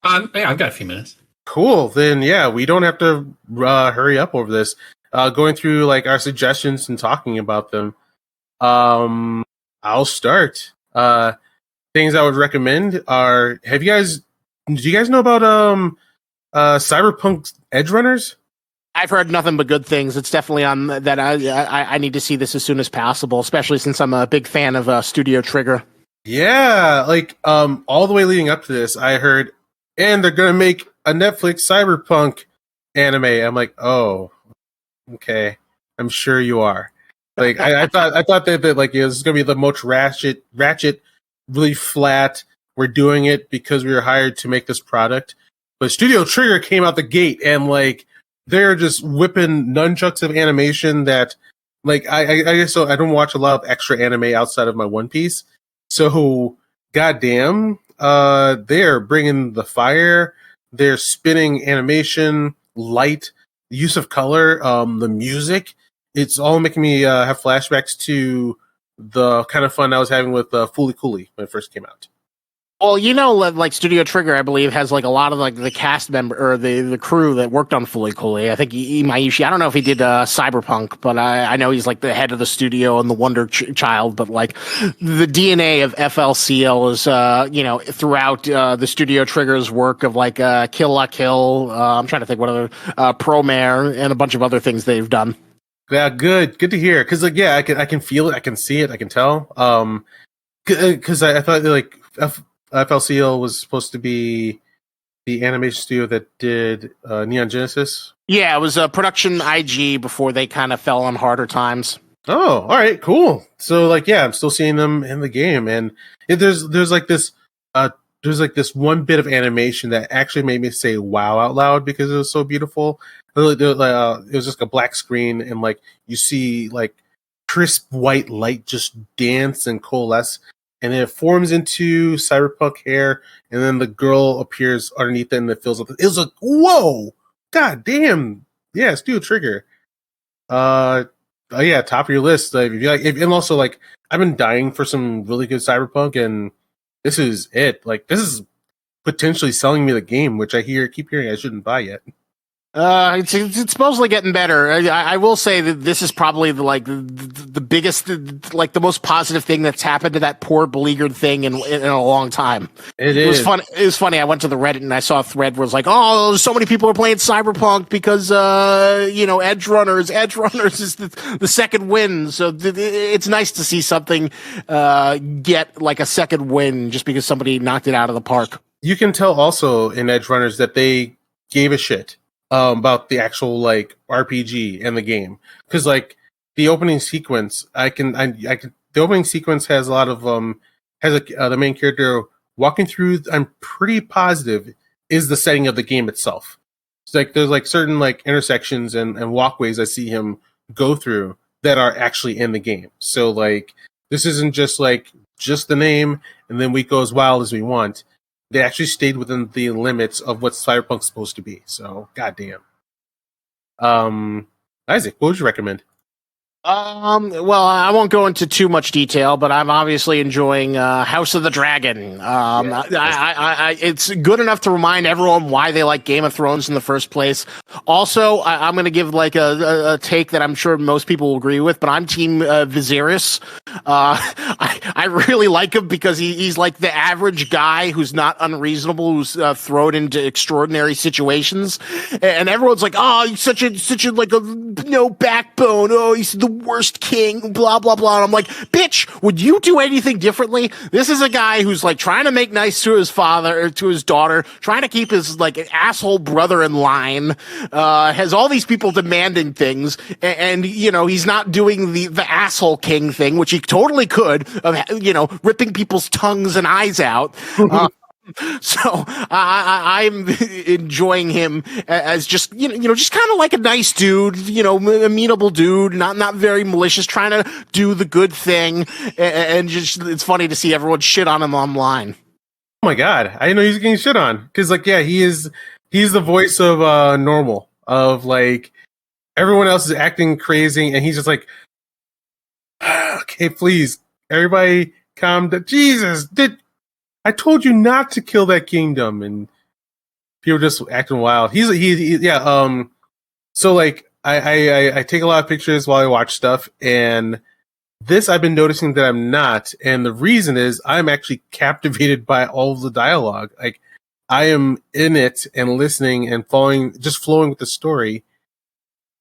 Yeah, I've got a few minutes. Cool. Then yeah, we don't have to hurry up over this. Going through like our suggestions and talking about them. I'll start. Things I would recommend are. Do you guys know about CYBERPUNK EDGERUNNERS? I've heard nothing but good things. It's definitely on that. I need to see this as soon as possible, especially since I'm a big fan of Studio Trigger. Yeah, like all the way leading up to this, I heard, and they're gonna make a Netflix CYBERPUNK anime. I'm like, oh, okay. I'm sure you are. Like, I thought that like it was gonna be the most ratchet, really flat. We're doing it because we were hired to make this product. But Studio Trigger came out the gate and like they're just whipping nunchucks of animation that, like, I guess so. I don't watch a lot of extra anime outside of my One Piece. So, goddamn, they're bringing the fire. They're spinning animation, light, the use of color, the music. It's all making me have flashbacks to the kind of fun I was having with Fooly Cooly when it first came out. Well, like Studio Trigger, I believe, has like a lot of like the cast member or the crew that worked on Fooly Cooly. I think Imaishi. I don't know if he did CYBERPUNK, but I know he's like the head of the studio and the Wonder Child. But like the DNA of FLCL is throughout the Studio Trigger's work of like Kill La Kill. I'm trying to think what other Promare and a bunch of other things they've done. Yeah, good to hear. Because like I can feel it, I can see it, I can tell. Because I thought like FLCL was supposed to be the animation studio that did Neon Genesis. Yeah, it was a production IG before they kind of fell on harder times. Oh, all right, cool. So like, yeah, I'm still seeing them in the game, and there's like this one bit of animation that actually made me say "wow" out loud because it was so beautiful. It was just a black screen, and like you see like crisp white light just dance and coalesce. And then it forms into CYBERPUNK hair, and then the girl appears underneath it, and it fills up. It was like, whoa, god damn, yeah, Studio Trigger. Yeah, top of your list. Like, if you like, and also like, I've been dying for some really good CYBERPUNK, and this is it. Like, this is potentially selling me the game, which I keep hearing I shouldn't buy yet. It's supposedly getting better. I will say that this is probably the biggest, like the most positive thing that's happened to that poor beleaguered thing in a long time. It was fun. It was funny. I went to the Reddit and I saw a thread where it was like, oh, so many people are playing Cyberpunk because Edgerunners is the second win. So it's nice to see something get like a second win just because somebody knocked it out of the park. You can tell also in Edgerunners that they gave a shit about the actual like RPG and the game, because like the opening sequence, the opening sequence has a lot of the main character walking through. I'm pretty positive is the setting of the game itself. It's like there's like certain like intersections and walkways I see him go through that are actually in the game. So like this isn't just the name and then we go as wild as we want. They actually stayed within the limits of what Cyberpunk's supposed to be. So, goddamn. Isaac, what would you recommend? Well, I won't go into too much detail, but I'm obviously enjoying House of the Dragon. It's good enough to remind everyone why they like Game of Thrones in the first place. Also, I'm going to give like a take that I'm sure most people will agree with, but I'm Team Viserys. I really like him because he's like the average guy who's not unreasonable, who's thrown into extraordinary situations, and everyone's like, "Oh, he's such a like a no backbone. Oh, he's the worst king." Blah blah blah. And I'm like, "Bitch, would you do anything differently?" This is a guy who's like trying to make nice to his father or to his daughter, trying to keep his like asshole brother in line. Has all these people demanding things, and you know he's not doing the asshole king thing, which he totally could, of ripping people's tongues and eyes out. So I'm enjoying him as just just kind of like a nice dude, amenable dude, not very malicious, trying to do the good thing, and just it's funny to see everyone shit on him online. Oh my god, I didn't know he was getting shit on because he's the voice of normal, of like everyone else is acting crazy and he's just like, okay, please, everybody calm down. Jesus, I told you not to kill that kingdom, and people just acting wild. So like I take a lot of pictures while I watch stuff, and this I've been noticing that I'm not, and the reason is I'm actually captivated by all of the dialogue. Like I am in it and listening and flowing with the story,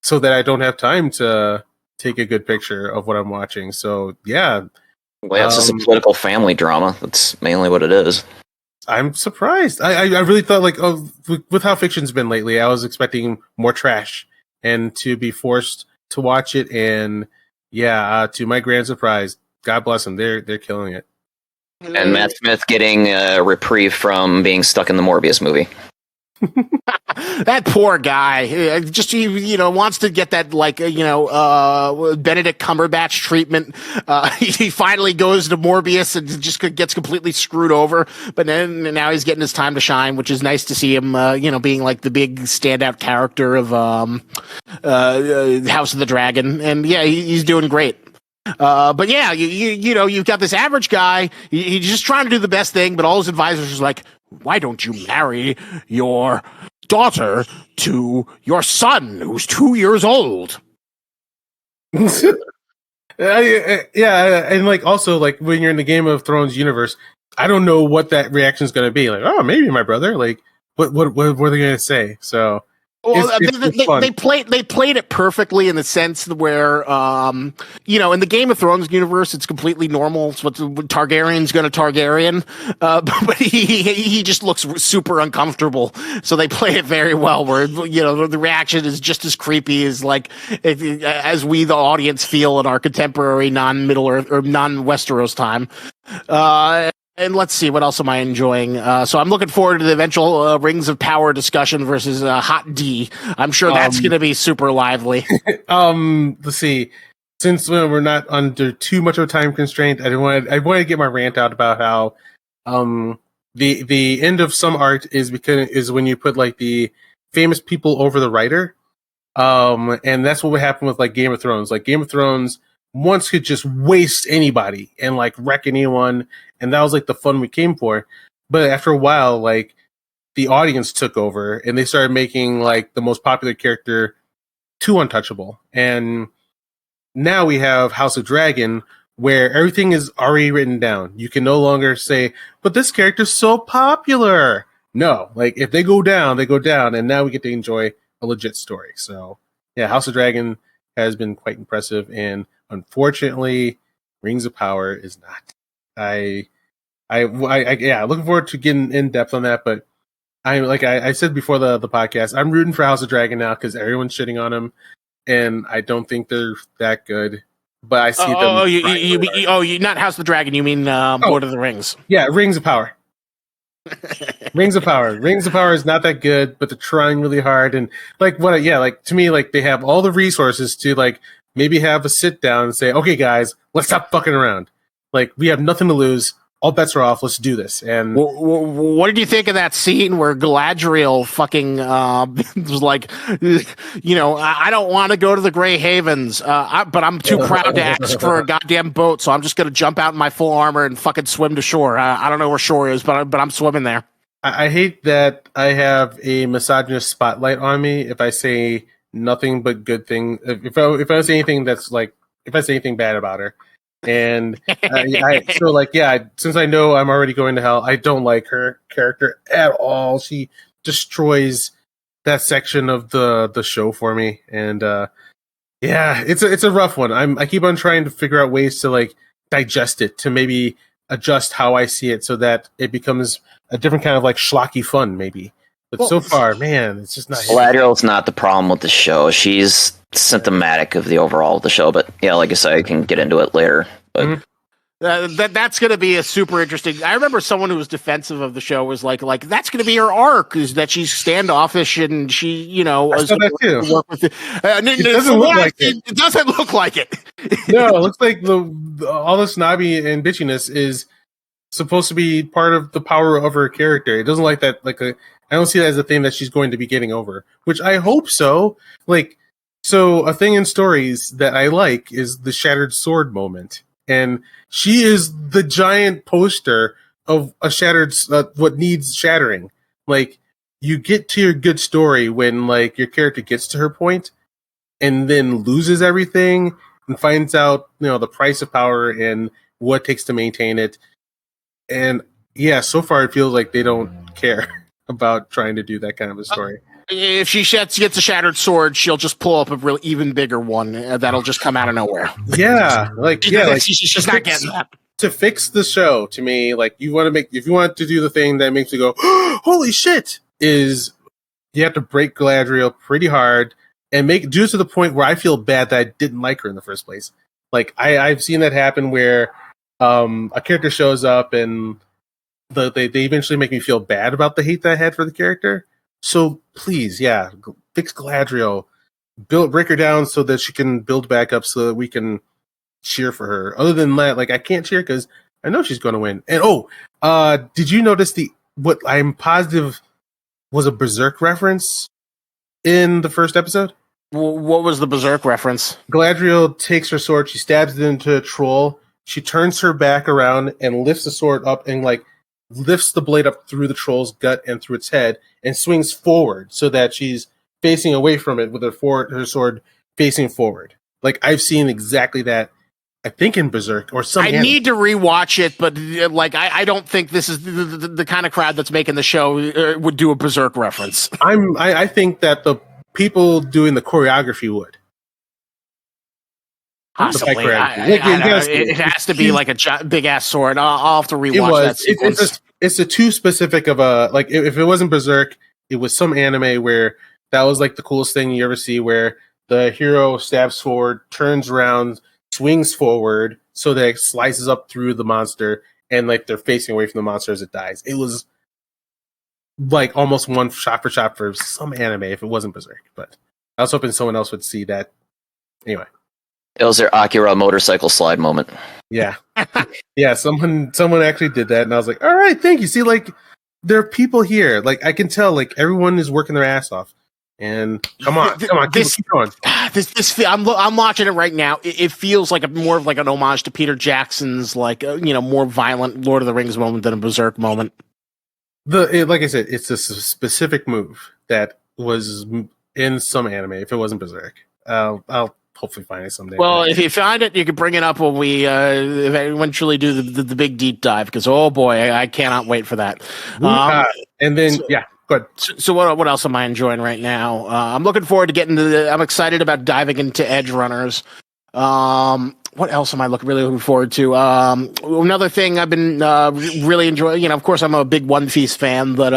so that I don't have time to take a good picture of what I'm watching. So yeah. Well, it's just a political family drama. That's mainly what it is. I'm surprised. I really thought with how fiction's been lately, I was expecting more trash and to be forced to watch it. And to my grand surprise, God bless them, they're killing it. And Matt Smith getting a reprieve from being stuck in the Morbius movie. That poor guy, just he wants to get that Benedict Cumberbatch treatment. He finally goes to Morbius and just gets completely screwed over. But then now he's getting his time to shine, which is nice to see him. Being like the big standout character of House of the Dragon, and he's doing great. But you've got this average guy. He's just trying to do the best thing, but all his advisors are like, "Why don't you marry your daughter to your son, who's 2 years old?" And also when you're in the Game of Thrones universe, I don't know what that reaction is going to be. Like, oh, maybe my brother. Like, what are they going to say? So. Well, they played it perfectly in the sense where, in the Game of Thrones universe, it's completely normal. It's what Targaryen's going to Targaryen, but he just looks super uncomfortable. So they play it very well, where the reaction is just as creepy as as we the audience feel in our contemporary non-Middle Earth or non-Westeros time. And let's see, what else am I enjoying? So I'm looking forward to the eventual Rings of Power discussion versus Hot D. I'm sure that's going to be super lively. Let's see. Since we're not under too much of a time constraint, I want to get my rant out about how the end of some art is when you put like the famous people over the writer, and that's what would happen with like Game of Thrones. Like Game of Thrones once could just waste anybody and like wreck anyone. And that was like the fun we came for. but after a while, like the audience took over and they started making like the most popular character too untouchable. And now we have House of Dragon, where everything is already written down. You can no longer say, but this character's so popular. No, like if they go down, they go down, and now we get to enjoy a legit story. So yeah, House of Dragon has been quite impressive, and unfortunately, Rings of Power is not. Yeah, looking forward to getting in depth on that, but I said before the podcast, I'm rooting for House of Dragon now because everyone's shitting on him, and I don't think they're that good. But I see them. You not House of the Dragon. You mean Lord of the Rings? Yeah, Rings of Power. Rings of Power. Rings of Power is not that good, but they're trying really hard. And like what? Yeah, like to me, like they have all the resources to like maybe have a sit down and say, okay, guys, let's stop fucking around. Like we have nothing to lose. All bets are off. Let's do this. And what did you think of that scene where Galadriel fucking was like, I don't want to go to the Grey Havens, but I'm too proud to ask for a goddamn boat, so I'm just going to jump out in my full armor and fucking swim to shore. I don't know where shore is, but I'm swimming there. I hate that I have a misogynist spotlight on me if I say nothing but good things. If I say anything that's like, if I say anything bad about her. And since I know I'm already going to hell, I don't like her character at all. She destroys that section of the show for me, and it's a rough one. I keep on trying to figure out ways to like digest it, to maybe adjust how I see it so that it becomes a different kind of like schlocky fun, maybe. But so far, man, it's just not. Galadriel's not the problem with the show. She's symptomatic of the overall of the show. But yeah, like I said, I can get into it later. But that's going to be a super interesting. I remember someone who was defensive of the show was like that's going to be her arc, is that she's standoffish and she, was that work with it. It doesn't look like it. No, it looks like all the snobby and bitchiness is supposed to be part of the power of her character. It doesn't like that. I don't see that as a thing that she's going to be getting over, which I hope so. So a thing in stories that I like is the shattered sword moment. And she is the giant poster of a shattered, what needs shattering. Like, you get to your good story when, like, your character gets to her point and then loses everything and finds out, the price of power and what it takes to maintain it. And yeah, so far it feels like they don't care about trying to do that kind of a story. If she gets a shattered sword, she'll just pull up a real even bigger one that'll just come out of nowhere. Yeah, she's not getting that. To fix the show, to me, like if you want to do the thing that makes me go, holy shit, is you have to break Galadriel pretty hard and do it to the point where I feel bad that I didn't like her in the first place. Like I've seen that happen where a character shows up and they eventually make me feel bad about the hate that I had for the character. So please, fix Galadriel, break her down so that she can build back up so that we can cheer for her. Other than that, I can't cheer because I know she's going to win. And did you notice what I'm positive was a Berserk reference in the first episode? What was the Berserk reference? Galadriel takes her sword, she stabs it into a troll, she turns her back around and lifts the sword up and lifts the blade up through the troll's gut and through its head and swings forward so that she's facing away from it with her sword facing forward. I've seen exactly that, I think in Berserk or some. I need to rewatch it, but I don't think this is the kind of crowd that's making the show would do a Berserk reference. I think that the people doing the choreography would. Possibly. It has to be like a big ass sword. I'll have to rewatch that sequence. It's a too specific of a if it wasn't Berserk, it was some anime where that was the coolest thing you ever see, where the hero stabs forward, turns around, swings forward, so that it slices up through the monster, and they're facing away from the monster as it dies. It was almost one shot for shot for some anime if it wasn't Berserk. But I was hoping someone else would see that. Anyway. It was their Akira motorcycle slide moment. Yeah. Yeah, someone actually did that, and I was like, all right, thank you. See, there are people here. I can tell, everyone is working their ass off. And come on, keep going. I'm watching it right now. It feels more of an homage to Peter Jackson's, more violent Lord of the Rings moment than a Berserk moment. like I said, it's a specific move that was in some anime. If it wasn't Berserk, I'll hopefully find it someday. Well, if you find it, you can bring it up when we eventually do the big deep dive. Because oh boy, I cannot wait for that. And then go ahead. So what else am I enjoying right now? I'm looking forward to getting I'm excited about diving into Edgerunners. What else am I really looking forward to? Another thing I've been really enjoying. Of course, I'm a big One Piece fan, but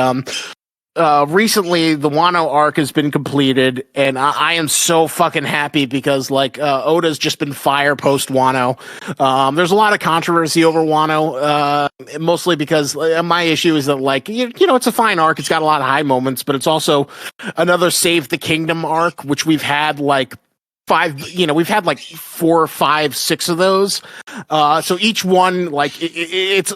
recently the Wano arc has been completed, and I am so fucking happy because Oda's just been fired post Wano. There's a lot of controversy over Wano, mostly because my issue is that it's a fine arc. It's got a lot of high moments, but it's also another Save the Kingdom arc, which we've had we've had 4, 5, 6 of those. So each one, it's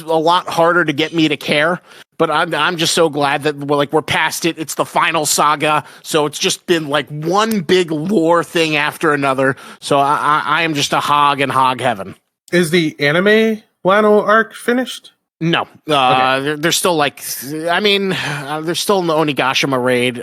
a lot harder to get me to care. But I'm just so glad that we're past it. It's the final saga, so it's just been one big lore thing after another. So I am just a hog in hog heaven. Is the anime Wano arc finished? No, okay. They're still they're still in the Onigashima raid.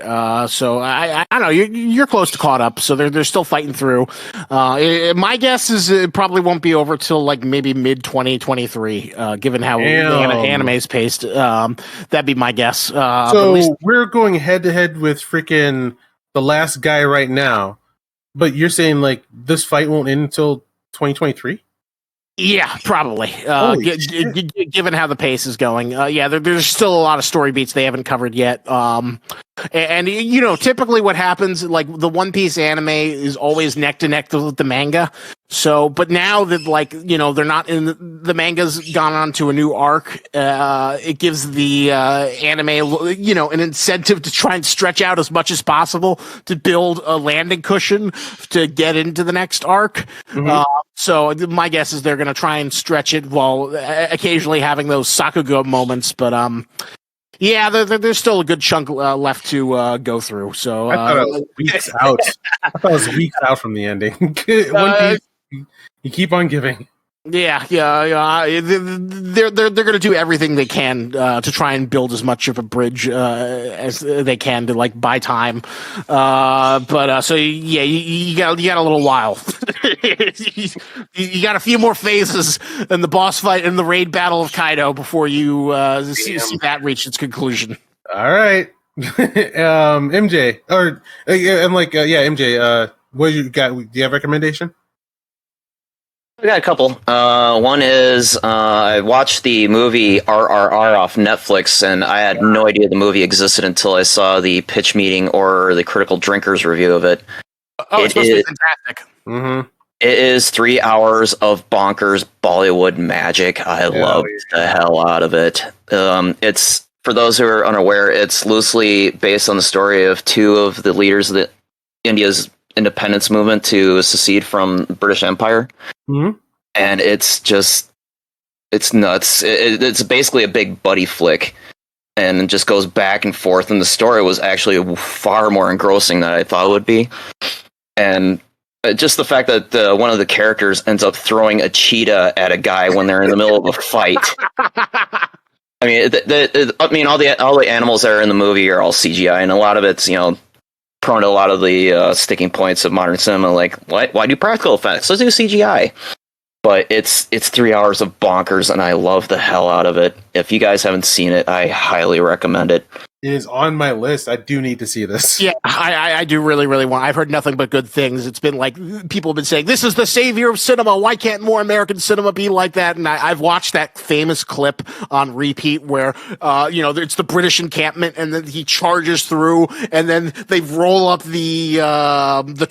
So I don't know. You're close to caught up. So they're still fighting through. My guess is it probably won't be over till maybe mid 2023. Given how anime's paced, that'd be my guess. So we're going head to head with freaking the last guy right now. But you're saying this fight won't end until 2023? Yeah, probably. Given how the pace is going, there's still a lot of story beats they haven't covered yet. And typically what happens, the One Piece anime is always neck to neck with the manga. So, but now that they're not in the manga's gone on to a new arc, it gives the anime an incentive to try and stretch out as much as possible to build a landing cushion to get into the next arc. Mm-hmm. So my guess is they're going to try and stretch it while occasionally having those Sakuga moments, but there's still a good chunk left to go through. So I thought it was weeks out. I thought it was weeks out from the ending. One Piece, you keep on giving. Yeah. They're going to do everything they can to try and build as much of a bridge as they can to buy time. You got a little while. you got a few more phases in the boss fight and the raid battle of Kaido before you see that reach its conclusion. All right, MJ, MJ. What you got? Do you have a recommendation? I got a couple. One is I watched the movie RRR off Netflix, and I had no idea the movie existed until I saw the pitch meeting or the Critical Drinkers review of it. Oh, it's supposed to be fantastic. Mm-hmm. It is 3 hours of bonkers Bollywood magic. I loved the hell out of it. It's, for those who are unaware, it's loosely based on the story of 2 of the leaders of India's independence movement to secede from the British Empire. Mm-hmm. And it's nuts. It's basically a big buddy flick, and it just goes back and forth. And the story was actually far more engrossing than I thought it would be. And just the fact that one of the characters ends up throwing a cheetah at a guy when they're in the middle of a fight. I mean, all the animals that are in the movie are all CGI, and a lot of it's prone to a lot of the sticking points of modern cinema. Why do practical effects? Let's do CGI. But it's 3 hours of bonkers, and I love the hell out of it. If you guys haven't seen it, I highly recommend it. It is on my list. I do need to see this. Yeah, I do really, really want. I've heard nothing but good things. It's been people have been saying, this is the savior of cinema. Why can't more American cinema be like that? And I've watched that famous clip on repeat where, it's the British encampment, and then he charges through, and then they roll up the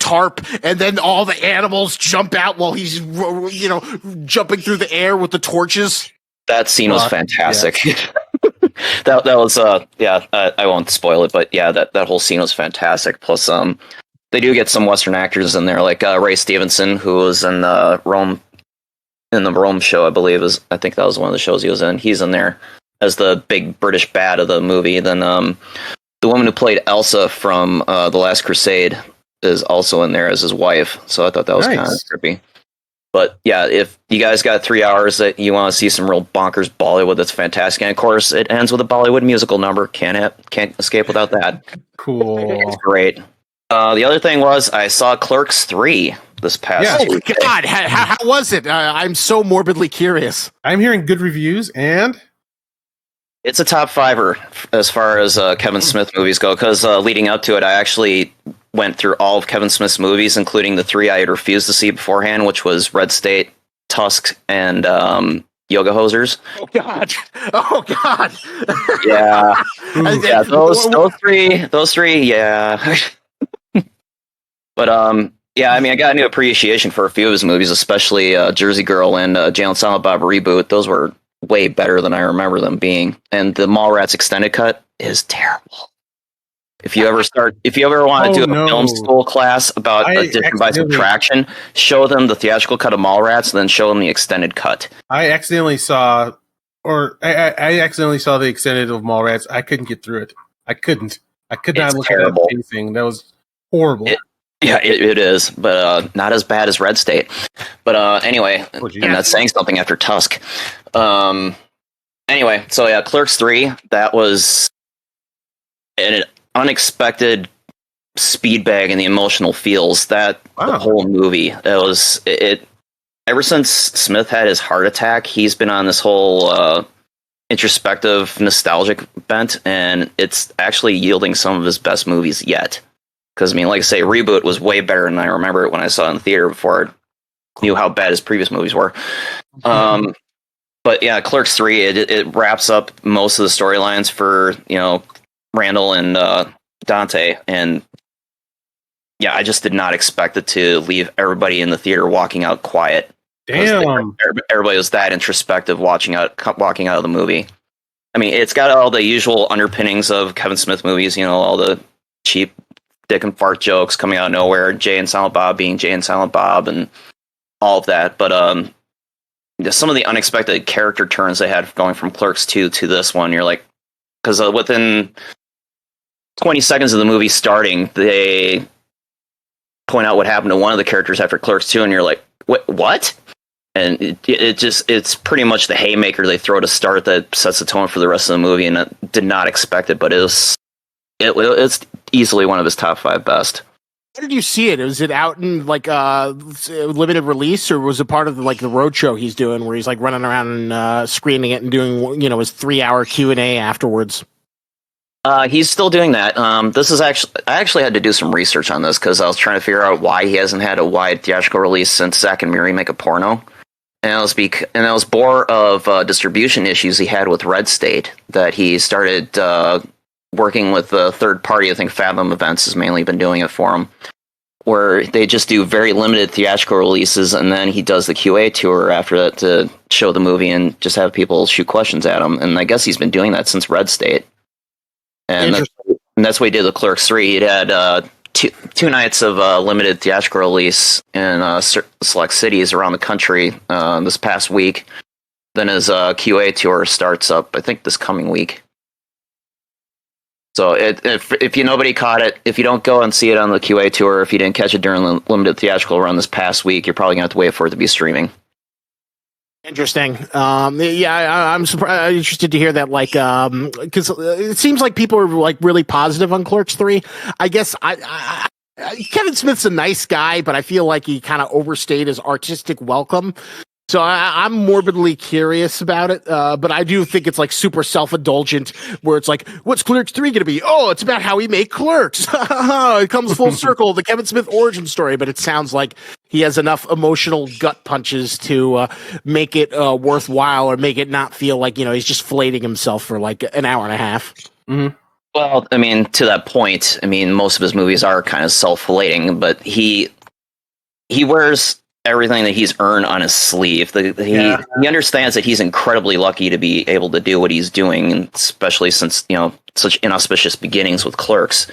tarp, and then all the animals jump out while he's, jumping through the air with the torches. That scene was fantastic. Yeah. that was I won't spoil it, but yeah, that whole scene was fantastic. Plus they do get some Western actors in there, like Ray Stevenson, who was in the Rome show, I believe. I think that was one of the shows he was in. He's in there as the big British bad of the movie. Then the woman who played Elsa from The Last Crusade is also in there as his wife, so I thought that was kind of trippy. But yeah, if you guys got 3 hours that you want to see some real bonkers Bollywood, that's fantastic. And of course, it ends with a Bollywood musical number. Can't escape without that. Cool. It's great. The other thing was I saw Clerks 3 this past Tuesday. Oh God, how was it? I'm so morbidly curious. I'm hearing good reviews, and It's a top fiver as far as Kevin Smith movies go, because leading up to it, I actually went through all of Kevin Smith's movies, including the 3 I had refused to see beforehand, which was Red State, Tusk, and Yoga Hosers. Oh God! Oh God! Yeah, yeah, those three, yeah. But yeah, I mean, I got a new appreciation for a few of his movies, especially Jersey Girl and Jay and Silent Bob Reboot. Those were way better than I remember them being. And the Mallrats extended cut is terrible. If you ever want to do a film school class about addition by subtraction, show them the theatrical cut of Mallrats, and then show them the extended cut. I accidentally saw the extended of Mallrats. I couldn't get through it. I could not look at that pacing. That was horrible. It is, but not as bad as Red State. But anyway, and that's saying something after Tusk. Anyway, so yeah, Clerks 3, that was an unexpected speed bag in the emotional feels. The whole movie. It ever since Smith had his heart attack, he's been on this whole introspective, nostalgic bent, and it's actually yielding some of his best movies yet. Because, I mean, like I say, Reboot was way better than I remember it when I saw it in the theater before I knew how bad his previous movies were. But yeah, Clerks 3, it wraps up most of the storylines for, Randall and Dante. And yeah, I just did not expect it to leave everybody in the theater walking out quiet. Damn. Everybody was that introspective walking out of the movie. I mean, it's got all the usual underpinnings of Kevin Smith movies, all the cheap dick and fart jokes coming out of nowhere, Jay and Silent Bob being Jay and Silent Bob, and all of that. But some of the unexpected character turns they had going from Clerks 2 to this one, you're like, because within 20 seconds of the movie starting, they point out what happened to one of the characters after Clerks 2, and you're like, what? And it's pretty much the haymaker they throw to start that sets the tone for the rest of the movie, and I did not expect it, but it's easily one of his top 5 best. How did you see it? Was it out in limited release, or was it part of the road show he's doing, where he's running around and screening it and doing his 3-hour Q&A afterwards? He's still doing that. I actually had to do some research on this because I was trying to figure out why he hasn't had a wide theatrical release since Zack and Miri Make a Porno, and it was more of distribution issues he had with Red State that he started working with the third party. I think Fathom Events has mainly been doing it for him, where they just do very limited theatrical releases, and then he does the QA tour after that to show the movie and just have people shoot questions at him. And I guess he's been doing that since Red State. And that's why he did the Clerks 3. He had two nights of limited theatrical release in select cities around the country this past week. Then his QA tour starts up, I think, this coming week. So if nobody caught it, if you don't go and see it on the QA tour, if you didn't catch it during the limited theatrical run this past week, you're probably going to have to wait for it to be streaming. Interesting. I'm surprised. Interested to hear that. Because it seems like people are really positive on Clerks 3. I guess Kevin Smith's a nice guy, but I feel like he kind of overstayed his artistic welcome. So I'm morbidly curious about it, but I do think it's super self-indulgent, where it's what's Clerks 3 going to be? Oh, it's about how he made Clerks. It comes full circle, the Kevin Smith origin story, but it sounds like he has enough emotional gut punches to make it worthwhile, or make it not feel like, he's just filleting himself for an hour and a half. Mm-hmm. Well, I mean, to that point, most of his movies are kind of self-filleting, but he wears everything that he's earned on his sleeve. He understands that he's incredibly lucky to be able to do what he's doing, and especially since such inauspicious beginnings with Clerks.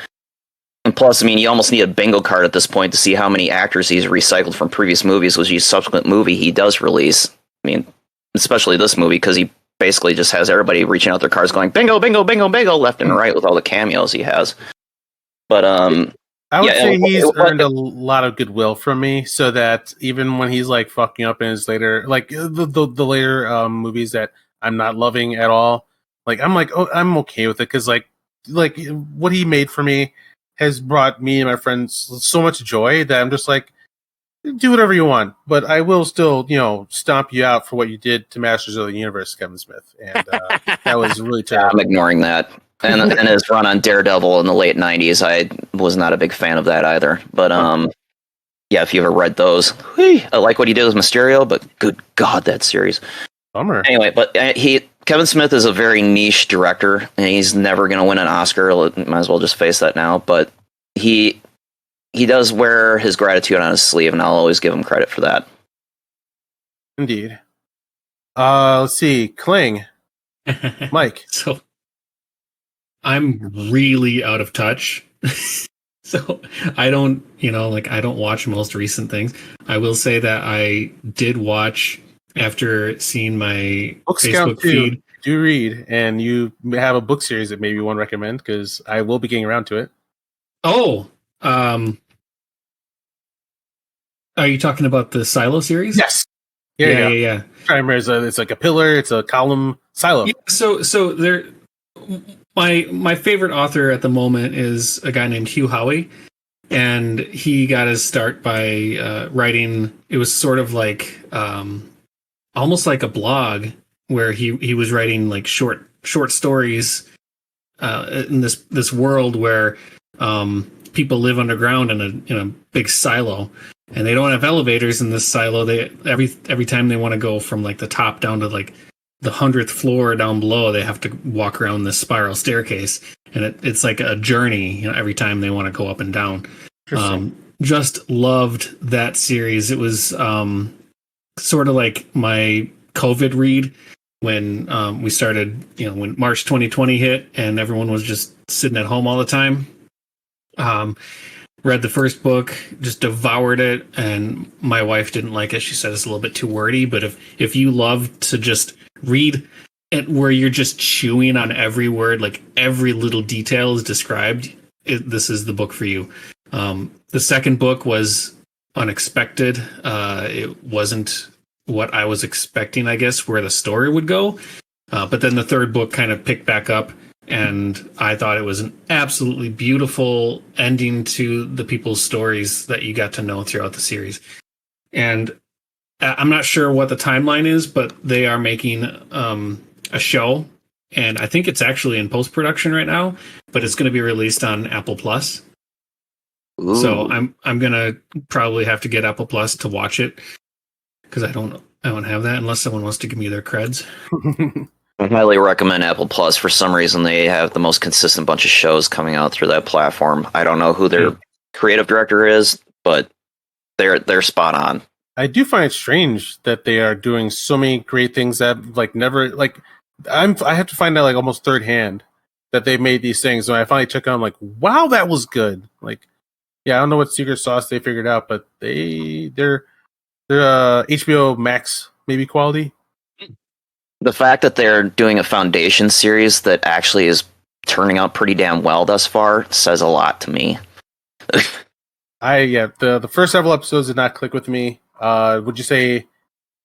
And plus, you almost need a bingo card at this point to see how many actors he's recycled from previous movies, which each subsequent movie he does release. Especially this movie, because he basically just has everybody reaching out their cards going bingo, bingo, bingo, bingo, left and right with all the cameos he has. But I would Yeah, say and he's what- earned a lot of goodwill from me, so that even when he's like fucking up in his later, like the later movies that I'm not loving at all, like I'm okay with it because like what he made for me has brought me and my friends so much joy that I'm just like, do whatever you want, but I will still, stomp you out for what you did to Masters of the Universe, Kevin Smith, and that was really Yeah, terrible. I'm ignoring that. And his run on Daredevil in the late '90s, I was not a big fan of that either. But yeah, if you ever read those, I like what he did with Mysterio, but good God, that series. Bummer. Anyway, but Kevin Smith is a very niche director, and he's never going to win an Oscar. Might as well just face that now. But he does wear his gratitude on his sleeve, and I'll always give him credit for that. Indeed. Let's see, Kling, Mike. So I'm really out of touch. So I don't, I don't watch most recent things. I will say that I did watch after seeing my Book Scout Facebook feed. Do read, and you have a book series that maybe you want to recommend because I will be getting around to it. Oh, are you talking about the Silo series? Yes. Yeah. It's like a pillar. It's a column silo. Yeah, so there. My favorite author at the moment is a guy named Hugh Howey, and he got his start by writing. It was sort of like almost like a blog where he was writing like short stories in this world where people live underground in a big silo, and they don't have elevators in this silo. They every time they want to go from like the top down to like the 100th floor down below, they have to walk around this spiral staircase, and it's like a journey, every time they want to go up and down. Just loved that series. It was sort of like my COVID read when we started, when March 2020 hit and everyone was just sitting at home all the time. Read the first book, just devoured it, and my wife didn't like it. She said it's a little bit too wordy, but if you love to just read it where you're just chewing on every word, like every little detail is described, this is the book for you. The second book was unexpected. It wasn't what I was expecting, I guess, where the story would go. But then the third book kind of picked back up, and I thought it was an absolutely beautiful ending to the people's stories that you got to know throughout the series. And I'm not sure what the timeline is, but they are making a show, and I think it's actually in post-production right now, but it's going to be released on Apple Plus. Ooh. So I'm gonna probably have to get Apple Plus to watch it because I don't have that unless someone wants to give me their creds. I highly recommend Apple Plus. For some reason, they have the most consistent bunch of shows coming out through that platform. I don't know who their creative director is, but they're spot on. I do find it strange that they are doing so many great things that like never like I have to find out like almost third hand that they made these things. When I finally check out, I'm like, wow, that was good. Like, yeah, I don't know what secret sauce they figured out, but they're HBO Max maybe quality. The fact that they're doing a Foundation series that actually is turning out pretty damn well thus far says a lot to me. The first several episodes did not click with me. Would you say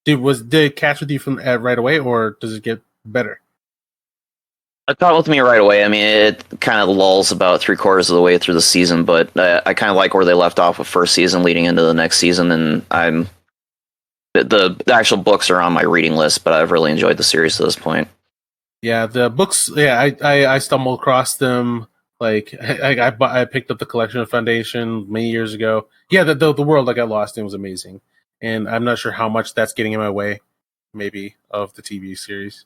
did it catch with you from right away, or does it get better? It caught with me right away. I mean, it kind of lulls about 3/4 of the way through the season, but I kind of like where they left off with first season leading into the next season, and the actual books are on my reading list, but I've really enjoyed the series to this point. Yeah, the books. Yeah, I stumbled across them. Like I picked up the collection of Foundation many years ago. Yeah, the world I got lost in was amazing, and I'm not sure how much that's getting in my way, maybe, of the TV series.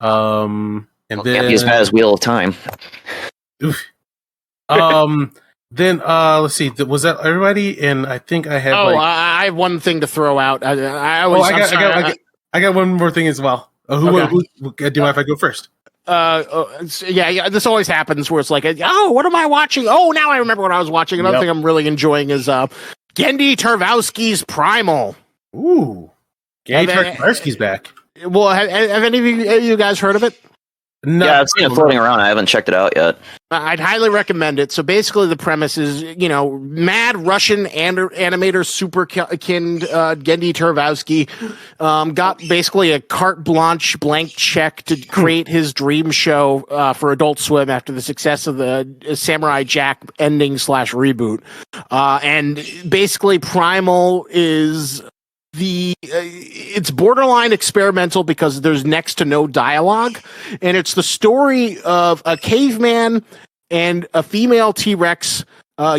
And then can't be as bad as Wheel of Time. Then let's see. Was that everybody? And I think I have. I have one thing to throw out. I got one more thing as well. Do you mind if I go first? This always happens where it's like, oh, what am I watching? Oh, now I remember what I was watching. Another thing I'm really enjoying is Gendy Tarkowski's Primal. Ooh, Gendy Tarkowski's back. Well, have any of you guys heard of it? Yeah, I've seen it floating around. I haven't checked it out yet. I'd highly recommend it. So basically, the premise is, mad Russian animator superkind Gendy Tartakovsky got basically a carte blanche blank check to create his dream show for Adult Swim after the success of the Samurai Jack ending / reboot. And basically, Primal is it's borderline experimental because there's next to no dialogue, and it's the story of a caveman and a female T-Rex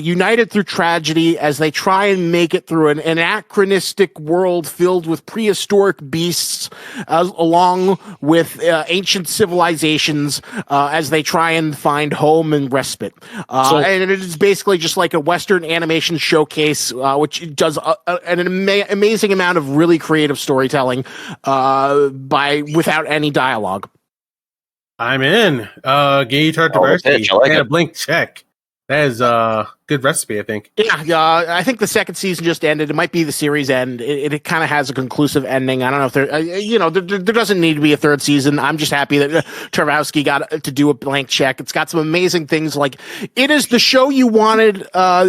united through tragedy as they try and make it through an anachronistic world filled with prehistoric beasts, along with ancient civilizations, as they try and find home and respite. And it is basically just like a Western animation showcase, which does an amazing amount of really creative storytelling without any dialogue. I'm in. Gay Tartakovsky I like and it. a blank check. That is a good recipe, I think. Yeah, I think the second season just ended. It might be the series end. It kind of has a conclusive ending. I don't know if there doesn't need to be a third season. I'm just happy that Tartakovsky got to do a blank check. It's got some amazing things, like it is the show you wanted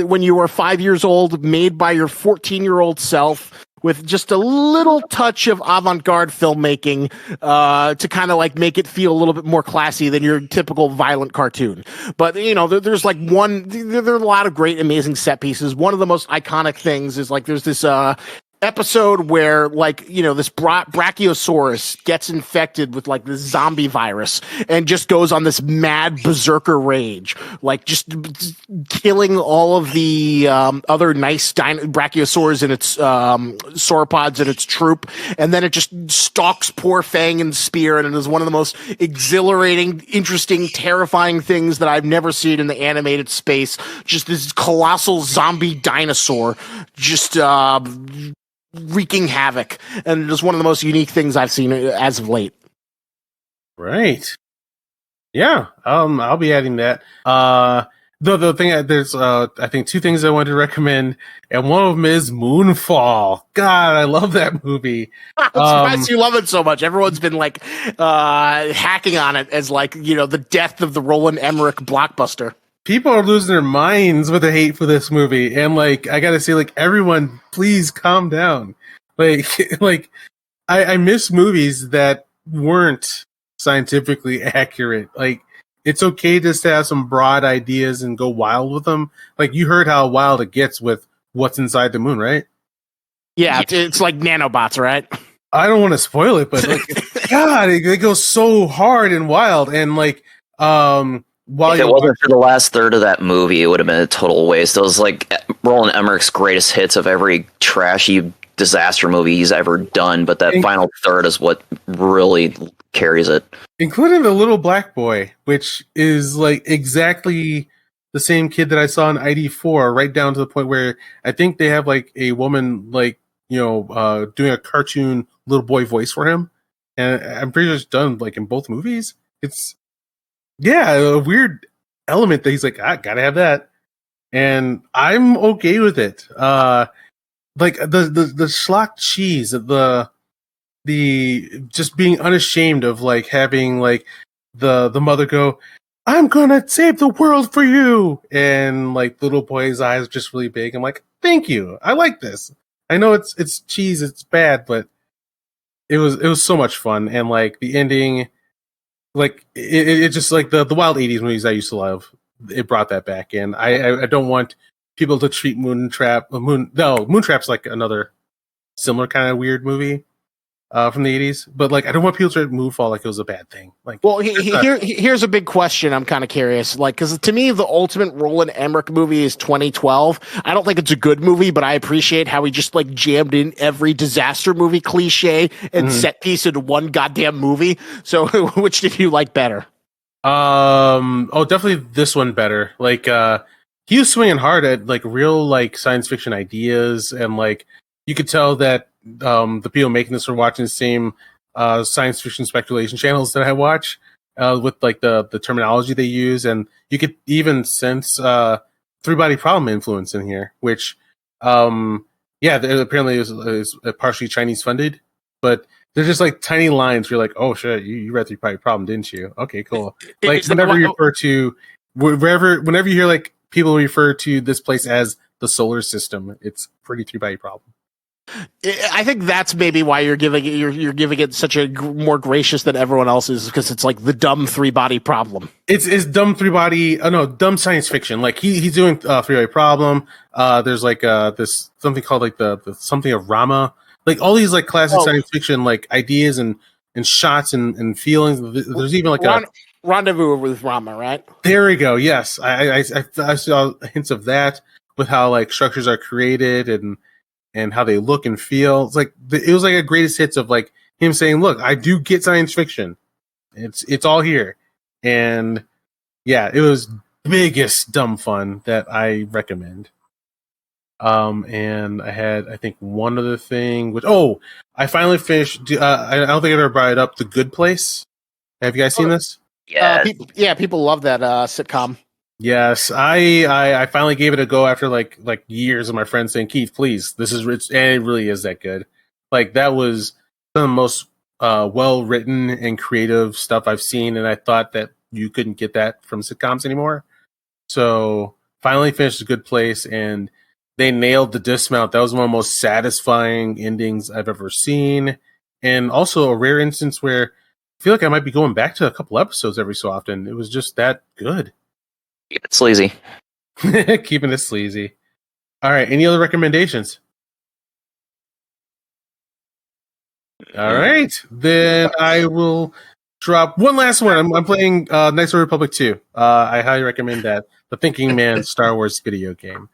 when you were 5 years old, made by your 14-year-old self, with just a little touch of avant-garde filmmaking to kind of like make it feel a little bit more classy than your typical violent cartoon. But, there's like there are a lot of great, amazing set pieces. One of the most iconic things is like there's this episode where this Brachiosaurus gets infected with like this zombie virus and just goes on this mad berserker rage, like just killing all of the other nice Brachiosaurs and its sauropods and its troop, and then it just stalks poor Fang and Spear, and it is one of the most exhilarating, interesting, terrifying things that I've never seen in the animated space. Just this colossal zombie dinosaur just wreaking havoc, and it is one of the most unique things I've seen as of late. Right. Yeah. I'll be adding that. The thing, there's I think two things I wanted to recommend, and one of them is Moonfall. God, I love that movie. I'm surprised you love it so much. Everyone's been like hacking on it as like the death of the Roland Emmerich blockbuster. People are losing their minds with the hate for this movie, and like I gotta say, like, everyone, please calm down. Like I miss movies that weren't scientifically accurate. Like, it's okay just to have some broad ideas and go wild with them. Like, you heard how wild it gets with What's Inside the Moon, right? Yeah, it's like nanobots, right? I don't want to spoil it, but like, God, it goes so hard and wild, and like If it wasn't for the last third of that movie, it would have been a total waste. It was like Roland Emmerich's greatest hits of every trashy disaster movie he's ever done, but that final third is what really carries it. Including the little black boy, which is like exactly the same kid that I saw in ID4, right down to the point where I think they have like a woman doing a cartoon little boy voice for him. And I'm pretty sure it's done like in both movies. It's a weird element that he's like, I gotta have that, and I'm okay with it. Like the schlock cheese, the just being unashamed of like having like the mother go, I'm gonna save the world for you, and like the little boy's eyes are just really big. I'm like, thank you, I like this. I know it's cheese, it's bad, but it was so much fun, and like the ending. Like it just like the wild 80s movies I used to love. It brought that back in. I don't want people to treat Moontrap's like another similar kind of weird movie from the 80s, but like I don't want people to treat Moonfall like it was a bad thing. Like, well, here's a big question. I'm kind of curious, like, because to me the ultimate Roland Emmerich movie is 2012. I don't think it's a good movie, but I appreciate how he just like jammed in every disaster movie cliche and set piece into one goddamn movie. So which did you like better? Definitely this one better. Like he was swinging hard at like real like science fiction ideas, and like you could tell that the people making this were watching the same science fiction speculation channels that I watch, with like the terminology they use, and you could even sense three-body problem influence in here, which apparently is partially Chinese funded, but They're just like tiny lines. You're like, oh shit, you read 3 Pi Problem, didn't you? Okay, cool. Like Is that whenever what- you refer to whenever you hear like people refer to this place as the solar system, it's pretty 3 Pi Problem. I think that's maybe why you're giving it such a more gracious than everyone else's, because it's like the dumb 3-body problem. It's dumb 3-body. Oh no, dumb science fiction. Like he's doing 3-body Problem. There's like this something called like the something of Rama. Like all these like classic science fiction like ideas and shots and feelings. There's even like a Rendezvous with Rama, right? There we go. Yes, I saw hints of that with how like structures are created and how they look and feel. It's like it was like a greatest hits of like him saying, "Look, I do get science fiction. It's all here." And yeah, it was biggest dumb fun that I recommend. And I think one other thing, which I finally finished. I don't think I ever brought it up. The Good Place. Have you guys seen this? Yeah. People love that sitcom. Yes, I finally gave it a go after like years of my friends saying, "Keith, please, this is rich," and it really is that good. Like that was some of the most well written and creative stuff I've seen, and I thought that you couldn't get that from sitcoms anymore. So finally finished A Good Place, and they nailed the dismount. That was one of the most satisfying endings I've ever seen, and also a rare instance where I feel like I might be going back to a couple episodes every so often. It was just that good. Keep it sleazy. Keeping it sleazy. All right. Any other recommendations? All right. Then I will drop one last one. I'm playing Knights of the Republic 2. I highly recommend that. The Thinking Man Star Wars video game.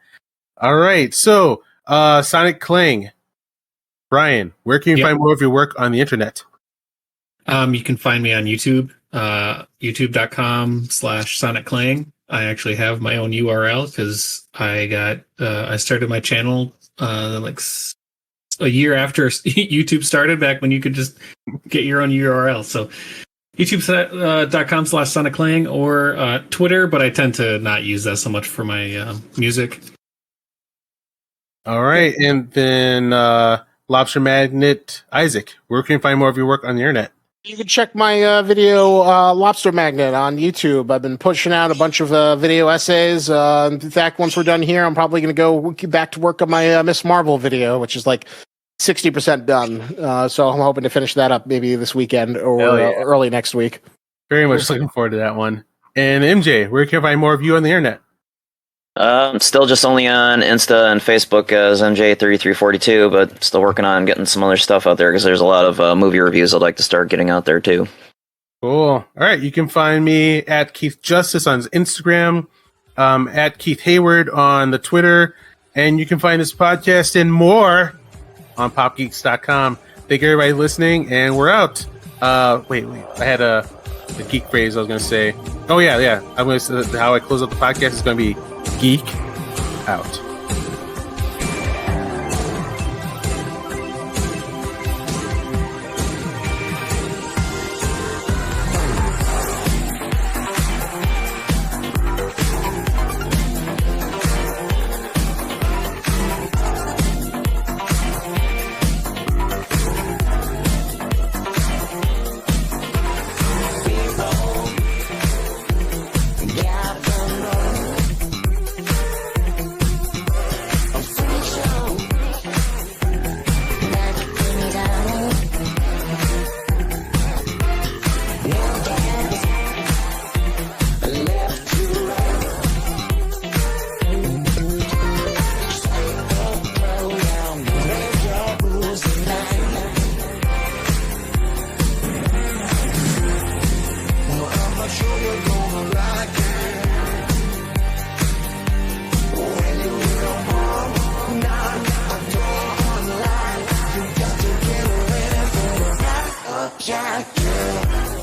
All right. So, Sonic Clang. Brian, where can you find more of your work on the internet? You can find me on YouTube, youtube.com/SonicClang. I actually have my own URL because I started my channel like a year after YouTube started, back when you could just get your own URL. So youtube.com/SonicClang or Twitter, but I tend to not use that so much for my music. All right. And then Lobster Magnet Isaac, where can you find more of your work on the internet? You can check my video Lobster Magnet on YouTube. I've been pushing out a bunch of video essays. In fact, once we're done here, I'm probably going to go back to work on my Miss Marvel video, which is like 60% done. So I'm hoping to finish that up maybe this weekend or early next week. Very much looking forward to that one. And MJ, where can I find more of you on the internet? I'm still just only on Insta and Facebook as MJ3342, but still working on getting some other stuff out there because there's a lot of movie reviews I'd like to start getting out there too. Cool. All right. You can find me at Keith Justice on Instagram, at Keith Hayward on the Twitter, and you can find this podcast and more on popgeeks.com. Thank you, everybody listening, and we're out. Wait. I had a geek phrase I was going to say. Oh, yeah. I'm going to how I close up the podcast is going to be Geek out.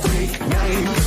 Freak name.